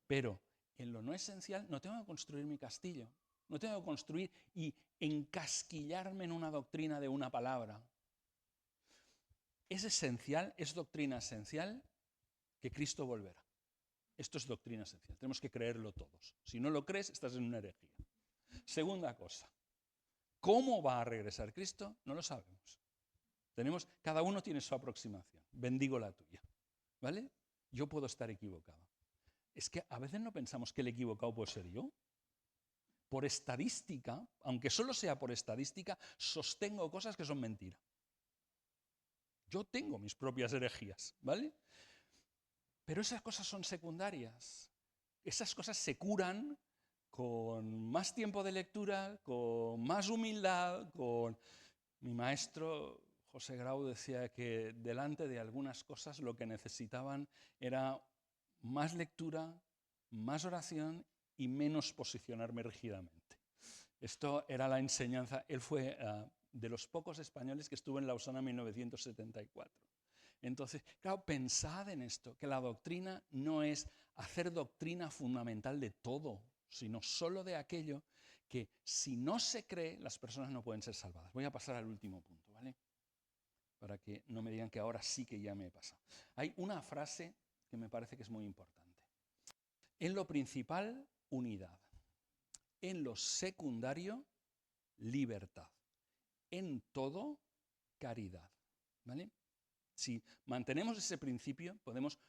Pero en lo no esencial no tengo que construir mi castillo, no tengo que construir y encasquillarme en una doctrina de una palabra. Es esencial, es doctrina esencial que Cristo volverá. Esto es doctrina esencial, tenemos que creerlo todos. Si no lo crees, estás en una herejía. Segunda cosa, ¿cómo va a regresar Cristo? No lo sabemos. Cada uno tiene su aproximación. Bendigo la tuya, ¿vale? Yo puedo estar equivocado. Es que a veces no pensamos que el equivocado puede ser yo. Por estadística, aunque solo sea por estadística, sostengo cosas que son mentira. Yo tengo mis propias herejías, ¿vale? Pero esas cosas son secundarias. Esas cosas se curan con más tiempo de lectura, con más humildad, con... Mi maestro, José Grau, decía que delante de algunas cosas lo que necesitaban era más lectura, más oración y menos posicionarme rígidamente. Esto era la enseñanza. Él fue de los pocos españoles que estuvo en Lausana en 1974. Entonces, claro, pensad en esto, que la doctrina no es hacer doctrina fundamental de todo, sino solo de aquello que si no se cree, las personas no pueden ser salvadas. Voy a pasar al último punto, ¿vale? Para que no me digan que ahora sí que ya me he pasado. Hay una frase que me parece que es muy importante. En lo principal, unidad. En lo secundario, libertad. En todo, caridad. ¿Vale? Si mantenemos ese principio, podemos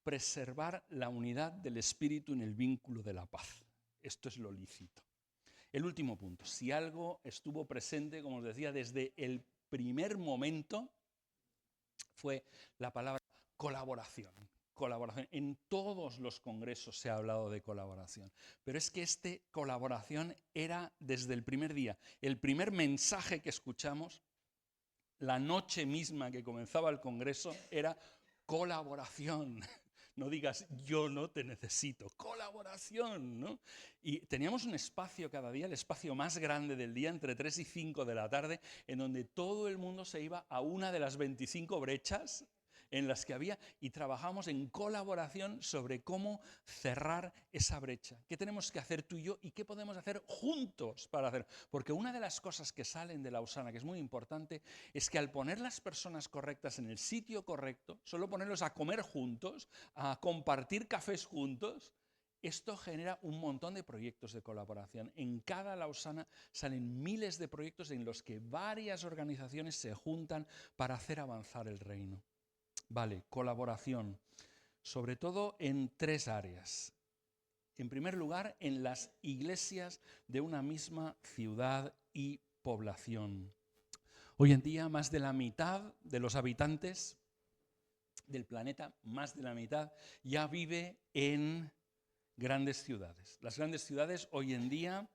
preservar la unidad del espíritu en el vínculo de la paz. Esto es lo lícito. El último punto. Si algo estuvo presente, como os decía, desde el primer momento, fue la palabra colaboración. Colaboración. En todos los congresos se ha hablado de colaboración, pero es que esta colaboración era desde el primer día. El primer mensaje que escuchamos, la noche misma que comenzaba el congreso, era colaboración. No digas, yo no te necesito, colaboración, ¿no? Y teníamos un espacio cada día, el espacio más grande del día, entre 3 y 5 de la tarde, en donde todo el mundo se iba a una de las 25 brechas en las que había y trabajamos en colaboración sobre cómo cerrar esa brecha. ¿Qué tenemos que hacer tú y yo y qué podemos hacer juntos para hacer? Porque una de las cosas que salen de Lausana, que es muy importante, es que al poner las personas correctas en el sitio correcto, solo ponerlos a comer juntos, a compartir cafés juntos, esto genera un montón de proyectos de colaboración. En cada Lausana salen miles de proyectos en los que varias organizaciones se juntan para hacer avanzar el reino. Vale, colaboración, sobre todo en 3 áreas. En primer lugar, en las iglesias de una misma ciudad y población. Hoy en día, más de la mitad de los habitantes del planeta, más de la mitad, ya vive en grandes ciudades. Las grandes ciudades hoy en día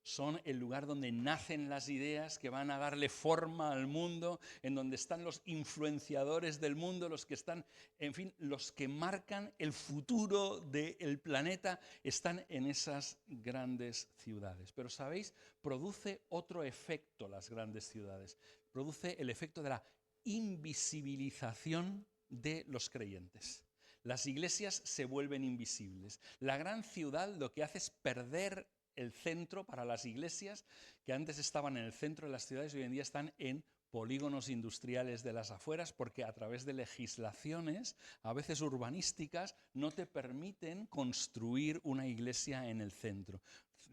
son el lugar donde nacen las ideas que van a darle forma al mundo, en donde están los influenciadores del mundo, los que están, en fin, los que marcan el futuro del planeta, están en esas grandes ciudades. Pero, ¿sabéis? Produce otro efecto las grandes ciudades. Produce el efecto de la invisibilización de los creyentes. Las iglesias se vuelven invisibles. La gran ciudad lo que hace es perder el centro para las iglesias, que antes estaban en el centro de las ciudades y hoy en día están en polígonos industriales de las afueras, porque a través de legislaciones, a veces urbanísticas, no te permiten construir una iglesia en el centro.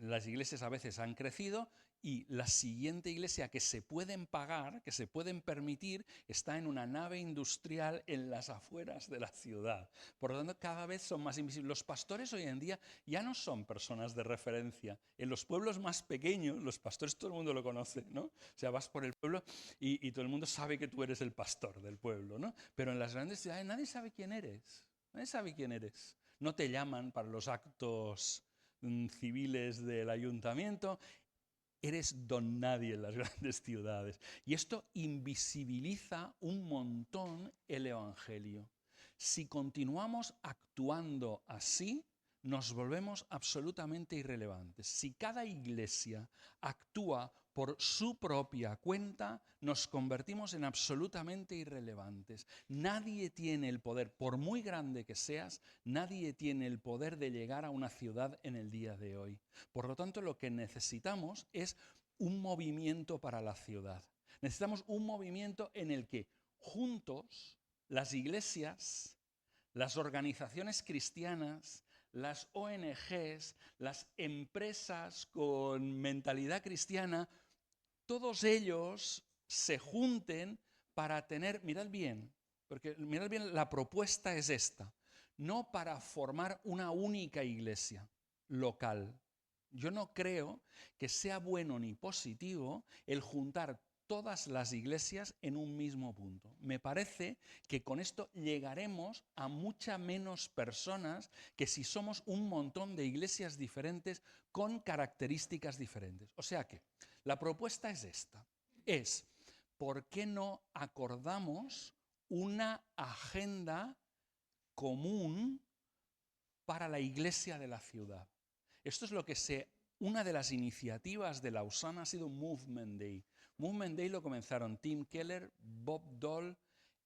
Las iglesias a veces han crecido y la siguiente iglesia que se pueden pagar, que se pueden permitir, está en una nave industrial en las afueras de la ciudad. Por lo tanto, cada vez son más invisibles. Los pastores hoy en día ya no son personas de referencia. En los pueblos más pequeños, los pastores todo el mundo lo conoce, ¿no? O sea, vas por el pueblo y todo el mundo sabe que tú eres el pastor del pueblo, ¿no? Pero en las grandes ciudades nadie sabe quién eres. Nadie sabe quién eres. No te llaman para los actos civiles del ayuntamiento. Eres don nadie en las grandes ciudades. Y esto invisibiliza un montón el Evangelio. Si continuamos actuando así, nos volvemos absolutamente irrelevantes. Si cada iglesia actúa por su propia cuenta, nos convertimos en absolutamente irrelevantes. Nadie tiene el poder, por muy grande que seas, nadie tiene el poder de llegar a una ciudad en el día de hoy. Por lo tanto, lo que necesitamos es un movimiento para la ciudad. Necesitamos un movimiento en el que juntos las iglesias, las organizaciones cristianas, las ONGs, las empresas con mentalidad cristiana, todos ellos se junten para tener, mirad bien, la propuesta es esta, no para formar una única iglesia local. Yo no creo que sea bueno ni positivo el juntar todas las iglesias en un mismo punto. Me parece que con esto llegaremos a mucha menos personas que si somos un montón de iglesias diferentes con características diferentes. O sea que la propuesta es esta, ¿por qué no acordamos una agenda común para la iglesia de la ciudad? Esto es lo que una de las iniciativas de Lausana ha sido Movement Day. Movement Day lo comenzaron Tim Keller, Bob Dole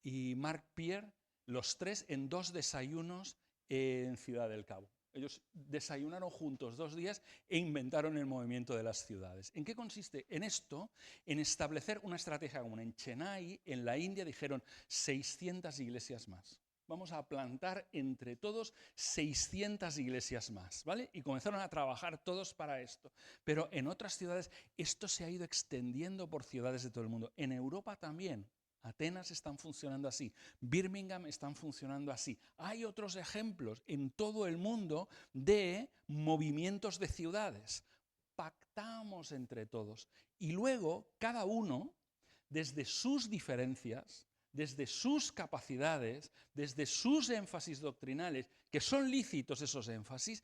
y Mark Pierre, los tres en 2 desayunos en Ciudad del Cabo. Ellos desayunaron juntos 2 días e inventaron el movimiento de las ciudades. ¿En qué consiste? En esto, en establecer una estrategia común. En Chennai, en la India, dijeron 600 iglesias más. Vamos a plantar entre todos 600 iglesias más, ¿vale? Y comenzaron a trabajar todos para esto. Pero en otras ciudades esto se ha ido extendiendo por ciudades de todo el mundo. En Europa también. Atenas están funcionando así, Birmingham están funcionando así. Hay otros ejemplos en todo el mundo de movimientos de ciudades. Pactamos entre todos y luego cada uno, desde sus diferencias, desde sus capacidades, desde sus énfasis doctrinales, que son lícitos esos énfasis,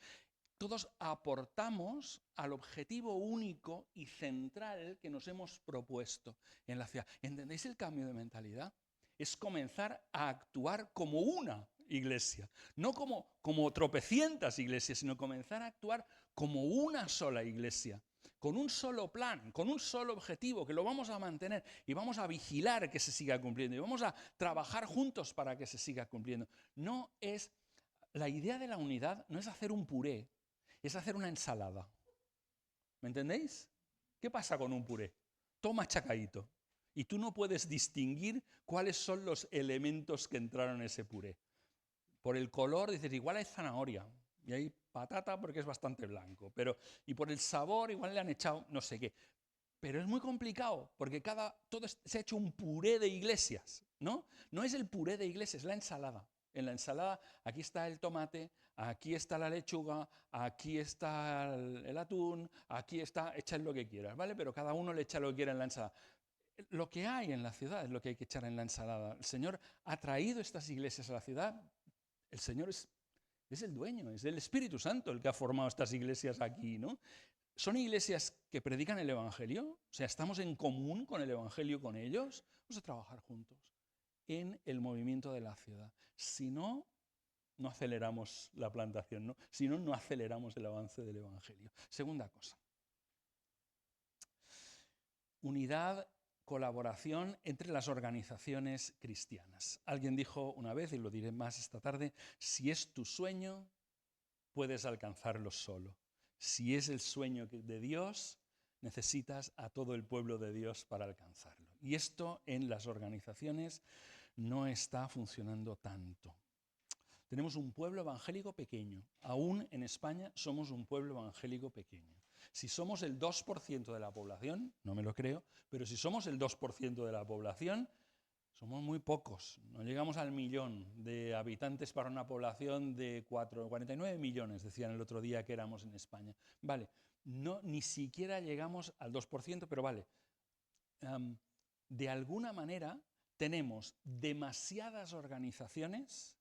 todos aportamos al objetivo único y central que nos hemos propuesto en la ciudad. ¿Entendéis el cambio de mentalidad? Es comenzar a actuar como una iglesia, no como tropecientas iglesias, sino comenzar a actuar como una sola iglesia, con un solo plan, con un solo objetivo, que lo vamos a mantener y vamos a vigilar que se siga cumpliendo y vamos a trabajar juntos para que se siga cumpliendo. La idea de la unidad no es hacer un puré, es hacer una ensalada. ¿Me entendéis? ¿Qué pasa con un puré? Todo machacadito. Y tú no puedes distinguir cuáles son los elementos que entraron en ese puré. Por el color dices, igual hay zanahoria y hay patata porque es bastante blanco, y por el sabor igual le han echado no sé qué. Pero es muy complicado porque se ha hecho un puré de iglesias, ¿no? No es el puré de iglesias, es la ensalada. En la ensalada aquí está el tomate, aquí está la lechuga, aquí está el atún, aquí está, echad lo que quieras, ¿vale? Pero cada uno le echa lo que quiera en la ensalada. Lo que hay en la ciudad es lo que hay que echar en la ensalada. El Señor ha traído estas iglesias a la ciudad. El Señor es el dueño, es el Espíritu Santo el que ha formado estas iglesias aquí, ¿no? ¿Son iglesias que predican el Evangelio? O sea, ¿estamos en común con el Evangelio con ellos? Vamos a trabajar juntos en el movimiento de la ciudad. Si no, no aceleramos la plantación, ¿no? Si no, no aceleramos el avance del Evangelio. Segunda cosa. Unidad, colaboración entre las organizaciones cristianas. Alguien dijo una vez, y lo diré más esta tarde, si es tu sueño, puedes alcanzarlo solo. Si es el sueño de Dios, necesitas a todo el pueblo de Dios para alcanzarlo. Y esto en las organizaciones no está funcionando tanto. Tenemos un pueblo evangélico pequeño. Aún en España somos un pueblo evangélico pequeño. Si somos el 2% de la población, no me lo creo, pero si somos el 2% de la población, somos muy pocos. No llegamos al 1.000.000 de habitantes para una población de 49 millones, decían el otro día que éramos en España. Vale, ni siquiera llegamos al 2%, pero vale. De alguna manera tenemos demasiadas organizaciones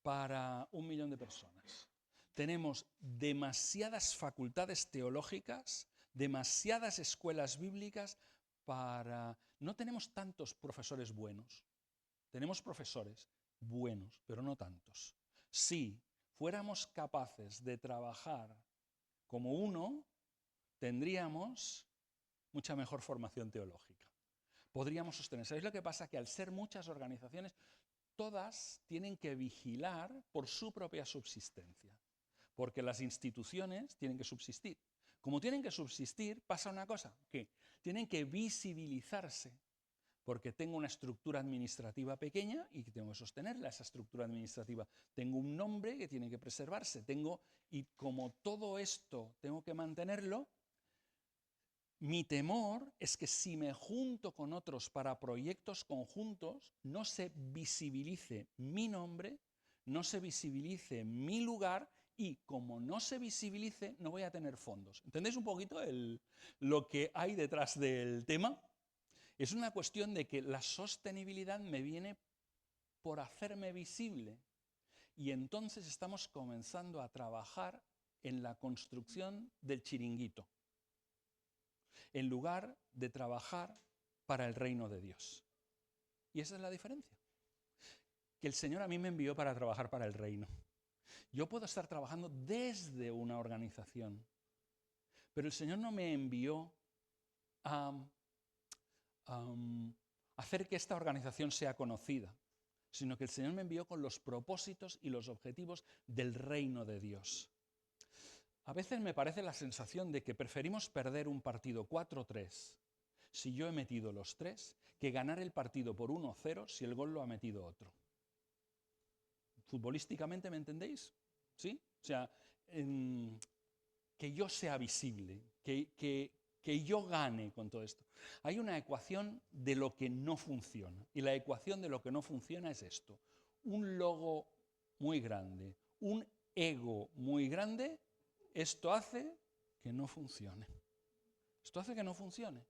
para 1 millón de personas. Tenemos demasiadas facultades teológicas, demasiadas escuelas bíblicas no tenemos tantos profesores buenos. Tenemos profesores buenos, pero no tantos. Si fuéramos capaces de trabajar como uno, tendríamos mucha mejor formación teológica. Podríamos sostener. ¿Sabéis lo que pasa? Que al ser muchas organizaciones, todas tienen que vigilar por su propia subsistencia, porque las instituciones tienen que subsistir. Como tienen que subsistir, pasa una cosa, que tienen que visibilizarse, porque tengo una estructura administrativa pequeña y que tengo que sostenerla, esa estructura administrativa. Tengo un nombre que tiene que preservarse, y como todo esto tengo que mantenerlo, Mi temor es que si me junto con otros para proyectos conjuntos, no se visibilice mi nombre, no se visibilice mi lugar y como no se visibilice, no voy a tener fondos. ¿Entendéis un poquito lo que hay detrás del tema? Es una cuestión de que la sostenibilidad me viene por hacerme visible. Y entonces estamos comenzando a trabajar en la construcción del chiringuito, en lugar de trabajar para el reino de Dios. Y esa es la diferencia. Que el Señor a mí me envió para trabajar para el reino. Yo puedo estar trabajando desde una organización, pero el Señor no me envió a hacer que esta organización sea conocida, sino que el Señor me envió con los propósitos y los objetivos del reino de Dios. A veces me parece la sensación de que preferimos perder un partido 4-3 si yo he metido los 3, que ganar el partido por 1-0 si el gol lo ha metido otro. Futbolísticamente, ¿me entendéis? ¿Sí? O sea, que yo sea visible, que yo gane con todo esto. Hay una ecuación de lo que no funciona, y la ecuación de lo que no funciona es esto. Un logo muy grande, un ego muy grande, esto hace que no funcione. Esto hace que no funcione.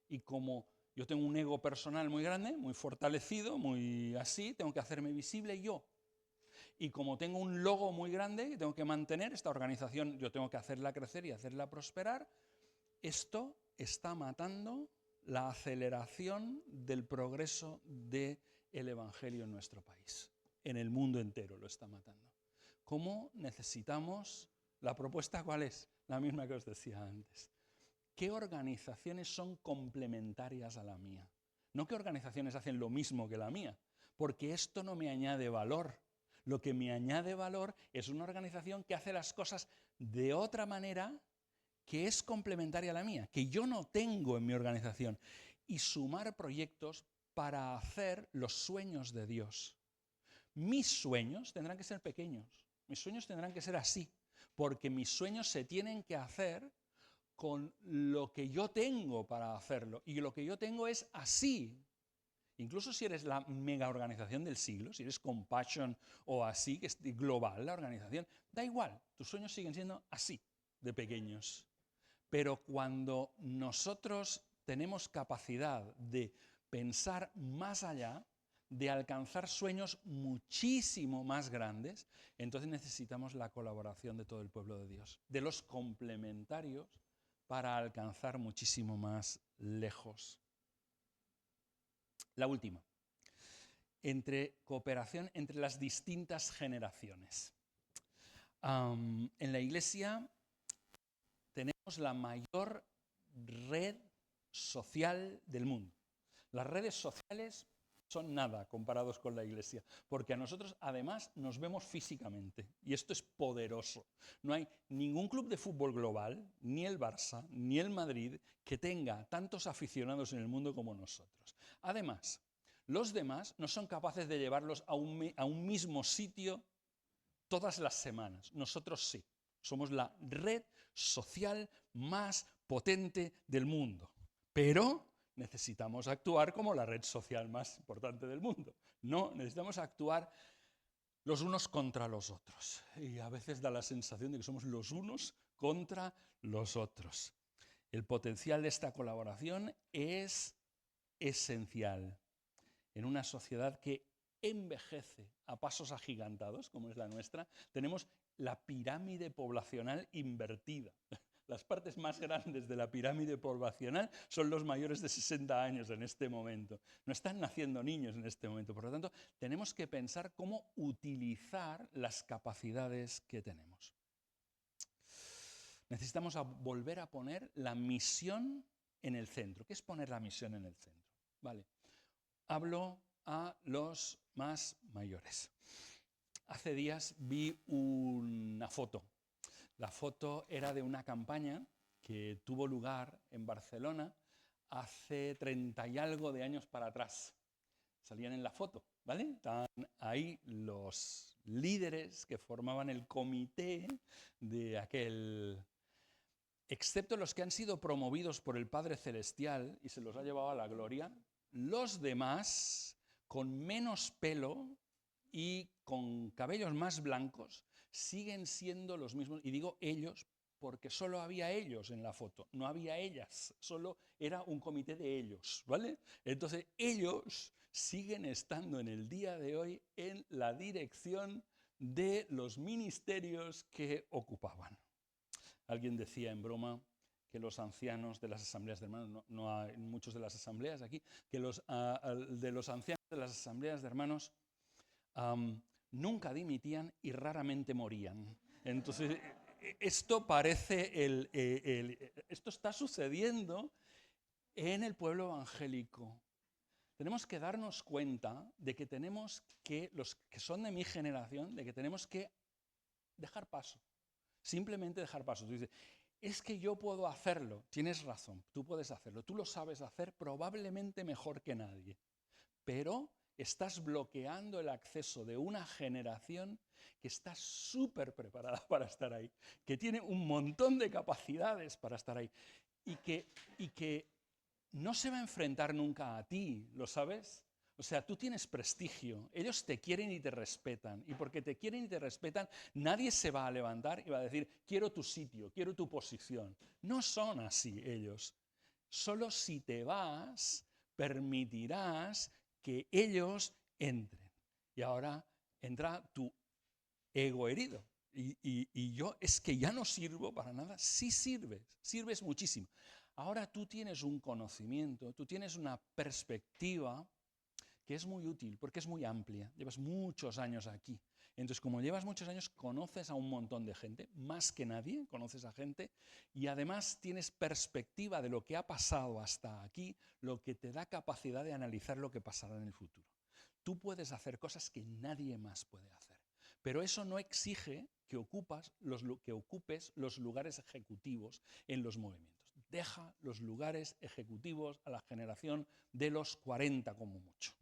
Y como yo tengo un ego personal muy grande, muy fortalecido, muy así, tengo que hacerme visible yo. Y como tengo un logo muy grande que tengo que mantener, esta organización yo tengo que hacerla crecer y hacerla prosperar, esto está matando la aceleración del progreso del Evangelio en nuestro país. En el mundo entero lo está matando. ¿Cómo necesitamos? ¿La propuesta cuál es? La misma que os decía antes. ¿Qué organizaciones son complementarias a la mía? No qué organizaciones hacen lo mismo que la mía, porque esto no me añade valor. Lo que me añade valor es una organización que hace las cosas de otra manera que es complementaria a la mía, que yo no tengo en mi organización, y sumar proyectos para hacer los sueños de Dios. Mis sueños tendrán que ser pequeños, mis sueños tendrán que ser así, porque mis sueños se tienen que hacer con lo que yo tengo para hacerlo, y lo que yo tengo es así. Incluso si eres la mega organización del siglo, si eres Compassion o así, que es global la organización, da igual, tus sueños siguen siendo así, de pequeños. Pero cuando nosotros tenemos capacidad de pensar más allá, de alcanzar sueños muchísimo más grandes, entonces necesitamos la colaboración de todo el pueblo de Dios, de los complementarios para alcanzar muchísimo más lejos. La última, cooperación entre las distintas generaciones. En la Iglesia tenemos la mayor red social del mundo. Las redes sociales son nada comparados con la Iglesia, porque a nosotros además nos vemos físicamente, y esto es poderoso. No hay ningún club de fútbol global, ni el Barça, ni el Madrid, que tenga tantos aficionados en el mundo como nosotros. Además, los demás no son capaces de llevarlos a un mismo sitio todas las semanas. Nosotros sí. Somos la red social más potente del mundo. Pero necesitamos actuar como la red social más importante del mundo. No, necesitamos actuar los unos contra los otros. Y a veces da la sensación de que somos los unos contra los otros. El potencial de esta colaboración es esencial. En una sociedad que envejece a pasos agigantados, como es la nuestra, tenemos la pirámide poblacional invertida. Las partes más grandes de la pirámide poblacional son los mayores de 60 años en este momento. No están naciendo niños en este momento. Por lo tanto, tenemos que pensar cómo utilizar las capacidades que tenemos. Necesitamos volver a poner la misión en el centro. ¿Qué es poner la misión en el centro? Vale. Hablo a los más mayores. Hace días vi una foto. La foto era de una campaña que tuvo lugar en Barcelona hace 30 y algo de años para atrás. Salían en la foto, ¿vale? Estaban ahí los líderes que formaban el comité de aquel. excepto los que han sido promovidos por el Padre Celestial y se los ha llevado a la gloria, los demás, con menos pelo y con cabellos más blancos, siguen siendo los mismos. Y digo ellos porque solo había ellos en la foto, no había ellas, solo era un comité de ellos, ¿vale? Entonces ellos siguen estando en el día de hoy en la dirección de los ministerios que ocupaban. Alguien decía en broma que los ancianos de las asambleas de hermanos, no hay muchos de las asambleas aquí, que de los ancianos de las asambleas de hermanos nunca dimitían y raramente morían. Entonces, esto parece, esto está sucediendo en el pueblo evangélico. Tenemos que darnos cuenta de que tenemos que, los que son de mi generación, de que tenemos que dejar paso. Simplemente dejar paso. Tú dices, es que yo puedo hacerlo. Tienes razón, tú puedes hacerlo. Tú lo sabes hacer probablemente mejor que nadie. Pero estás bloqueando el acceso de una generación que está súper preparada para estar ahí, que tiene un montón de capacidades para estar ahí y que no se va a enfrentar nunca a ti, ¿lo sabes? O sea, tú tienes prestigio, ellos te quieren y te respetan, y porque te quieren y te respetan, nadie se va a levantar y va a decir, quiero tu sitio, quiero tu posición. No son así ellos. Solo si te vas, permitirás que ellos entren. Y ahora entra tu ego herido. Y yo es que ya no sirvo para nada. Sí sirves muchísimo. Ahora tú tienes un conocimiento, tú tienes una perspectiva que es muy útil porque es muy amplia. Llevas muchos años aquí. Entonces, como llevas muchos años, conoces a un montón de gente, más que nadie, conoces a gente, y además tienes perspectiva de lo que ha pasado hasta aquí, lo que te da capacidad de analizar lo que pasará en el futuro. Tú puedes hacer cosas que nadie más puede hacer, pero eso no exige que ocupes los lugares ejecutivos en los movimientos. Deja los lugares ejecutivos a la generación de los 40 como mucho.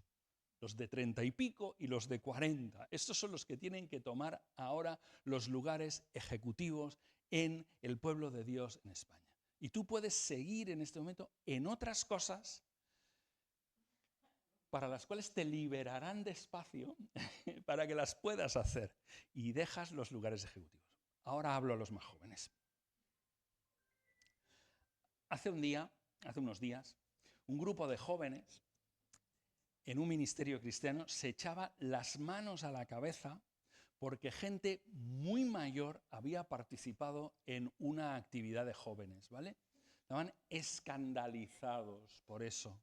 Los de 30 y pico y los de 40. Estos son los que tienen que tomar ahora los lugares ejecutivos en el pueblo de Dios en España. Y tú puedes seguir en este momento en otras cosas para las cuales te liberarán de espacio para que las puedas hacer y dejas los lugares ejecutivos. Ahora hablo a los más jóvenes. Hace unos días, un grupo de jóvenes en un ministerio cristiano se echaba las manos a la cabeza porque gente muy mayor había participado en una actividad de jóvenes, ¿vale? Estaban escandalizados por eso.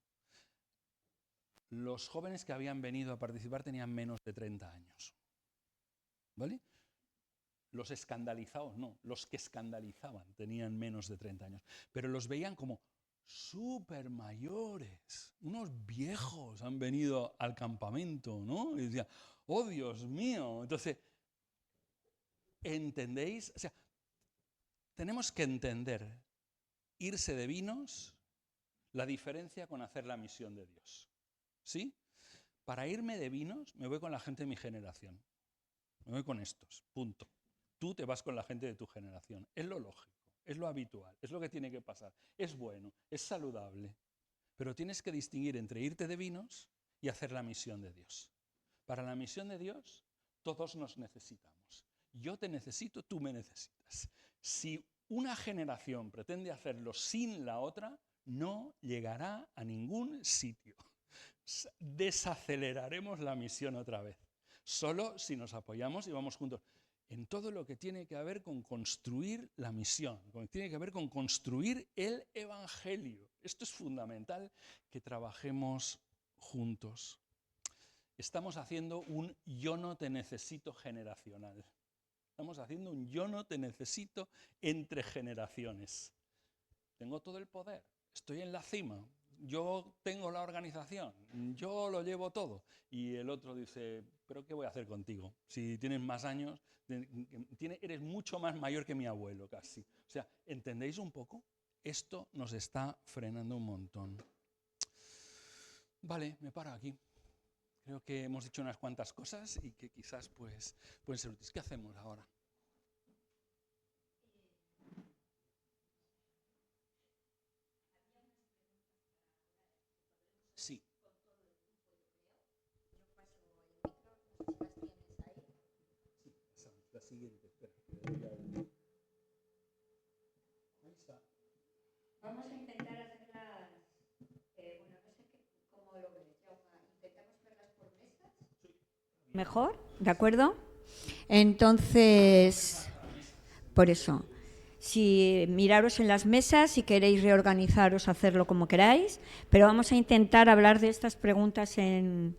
Los jóvenes que habían venido a participar tenían menos de 30 años, ¿vale? Los escandalizados no, los que escandalizaban tenían menos de 30 años, pero los veían como súper mayores, unos viejos han venido al campamento, ¿no? Y decían, oh Dios mío. Entonces, ¿entendéis? O sea, tenemos que entender, irse de vinos, la diferencia con hacer la misión de Dios. ¿Sí? Para irme de vinos, me voy con la gente de mi generación. Me voy con estos, punto. Tú te vas con la gente de tu generación. Es lo lógico, es lo habitual, es lo que tiene que pasar. Es bueno, es saludable. Pero tienes que distinguir entre irte de vinos y hacer la misión de Dios. Para la misión de Dios, todos nos necesitamos. Yo te necesito, tú me necesitas. Si una generación pretende hacerlo sin la otra, no llegará a ningún sitio. Desaceleraremos la misión otra vez. Solo si nos apoyamos y vamos juntos en todo lo que tiene que ver con construir la misión, tiene que ver con construir el evangelio. Esto es fundamental que trabajemos juntos. Estamos haciendo un yo no te necesito generacional. Estamos haciendo un yo no te necesito entre generaciones. Tengo todo el poder, estoy en la cima, yo tengo la organización, yo lo llevo todo. Y el otro dice, ¿pero qué voy a hacer contigo? Si tienes más años, eres mucho más mayor que mi abuelo casi. O sea, ¿entendéis un poco? Esto nos está frenando un montón. Vale, me paro aquí. Creo que hemos dicho unas cuantas cosas y que quizás pues, pueden ser útiles. ¿Qué hacemos ahora? Vamos a intentar hacerlas, bueno, no sé cómo lo ves, intentamos verlas por mesas. Mejor, ¿de acuerdo? Entonces, por eso, si miraros en las mesas, si queréis reorganizaros, hacerlo como queráis, pero vamos a intentar hablar de estas preguntas en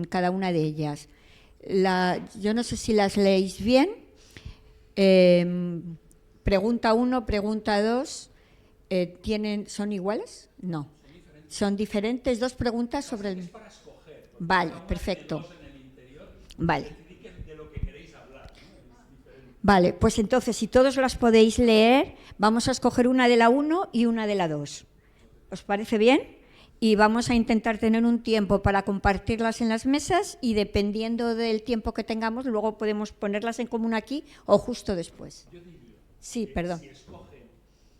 cada una de ellas. Yo no sé si las leéis bien. Pregunta 1, pregunta 2, ¿son iguales? No. Son diferentes. Dos preguntas sobre el... Vale, perfecto. Vale. Vale, pues entonces, si todos las podéis leer, vamos a escoger una de la 1 y una de la 2. ¿Os parece bien? Y vamos a intentar tener un tiempo para compartirlas en las mesas y dependiendo del tiempo que tengamos, luego podemos ponerlas en común aquí o justo después. Sí, perdón. Si escogen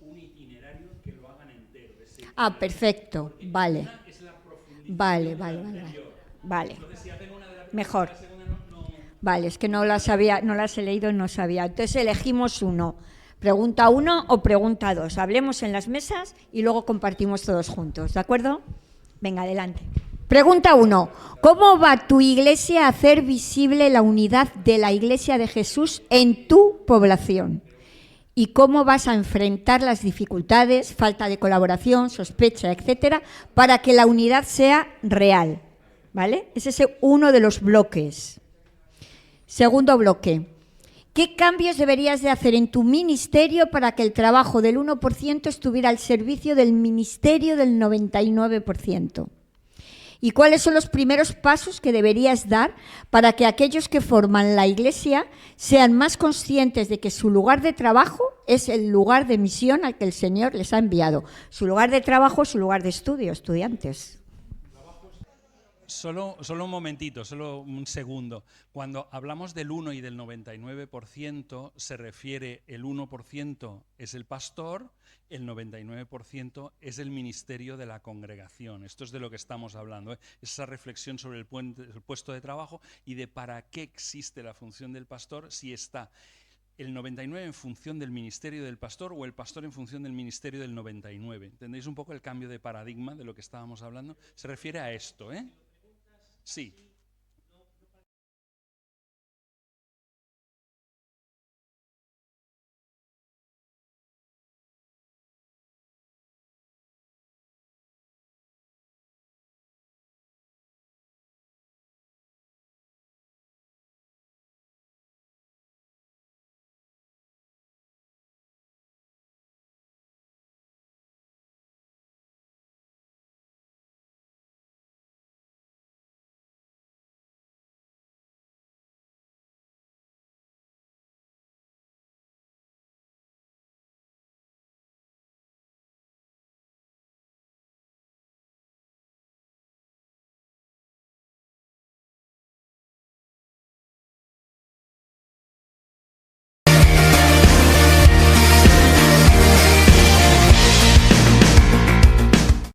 un itinerario, que lo hagan entero. Ah, perfecto. Vale. Una es la profundización Vale. de la anterior. Vale. Entonces, si hacen una de la primera, Mejor. la segunda no... Vale, es que no las he leído y no sabía. Entonces elegimos uno. Pregunta 1 o pregunta 2. Hablemos en las mesas y luego compartimos todos juntos, ¿de acuerdo? Venga, adelante. Pregunta 1. ¿Cómo va tu iglesia a hacer visible la unidad de la Iglesia de Jesús en tu población? ¿Y cómo vas a enfrentar las dificultades, falta de colaboración, sospecha, etcétera, para que la unidad sea real? ¿Vale? Ese es uno de los bloques. Segundo bloque. ¿Qué cambios deberías de hacer en tu ministerio para que el trabajo del 1% estuviera al servicio del ministerio del 99%? ¿Y cuáles son los primeros pasos que deberías dar para que aquellos que forman la Iglesia sean más conscientes de que su lugar de trabajo es el lugar de misión al que el Señor les ha enviado? Su lugar de trabajo es su lugar de estudio, estudiantes. Solo un momentito, solo un segundo. Cuando hablamos del 1 y del 99%, se refiere el 1% es el pastor, el 99% es el ministerio de la congregación. Esto es de lo que estamos hablando, ¿eh? Esa reflexión sobre el puesto de trabajo y de para qué existe la función del pastor si está el 99 en función del ministerio del pastor o el pastor en función del ministerio del 99. ¿Entendéis un poco el cambio de paradigma de lo que estábamos hablando? Se refiere a esto, ¿eh? Sí.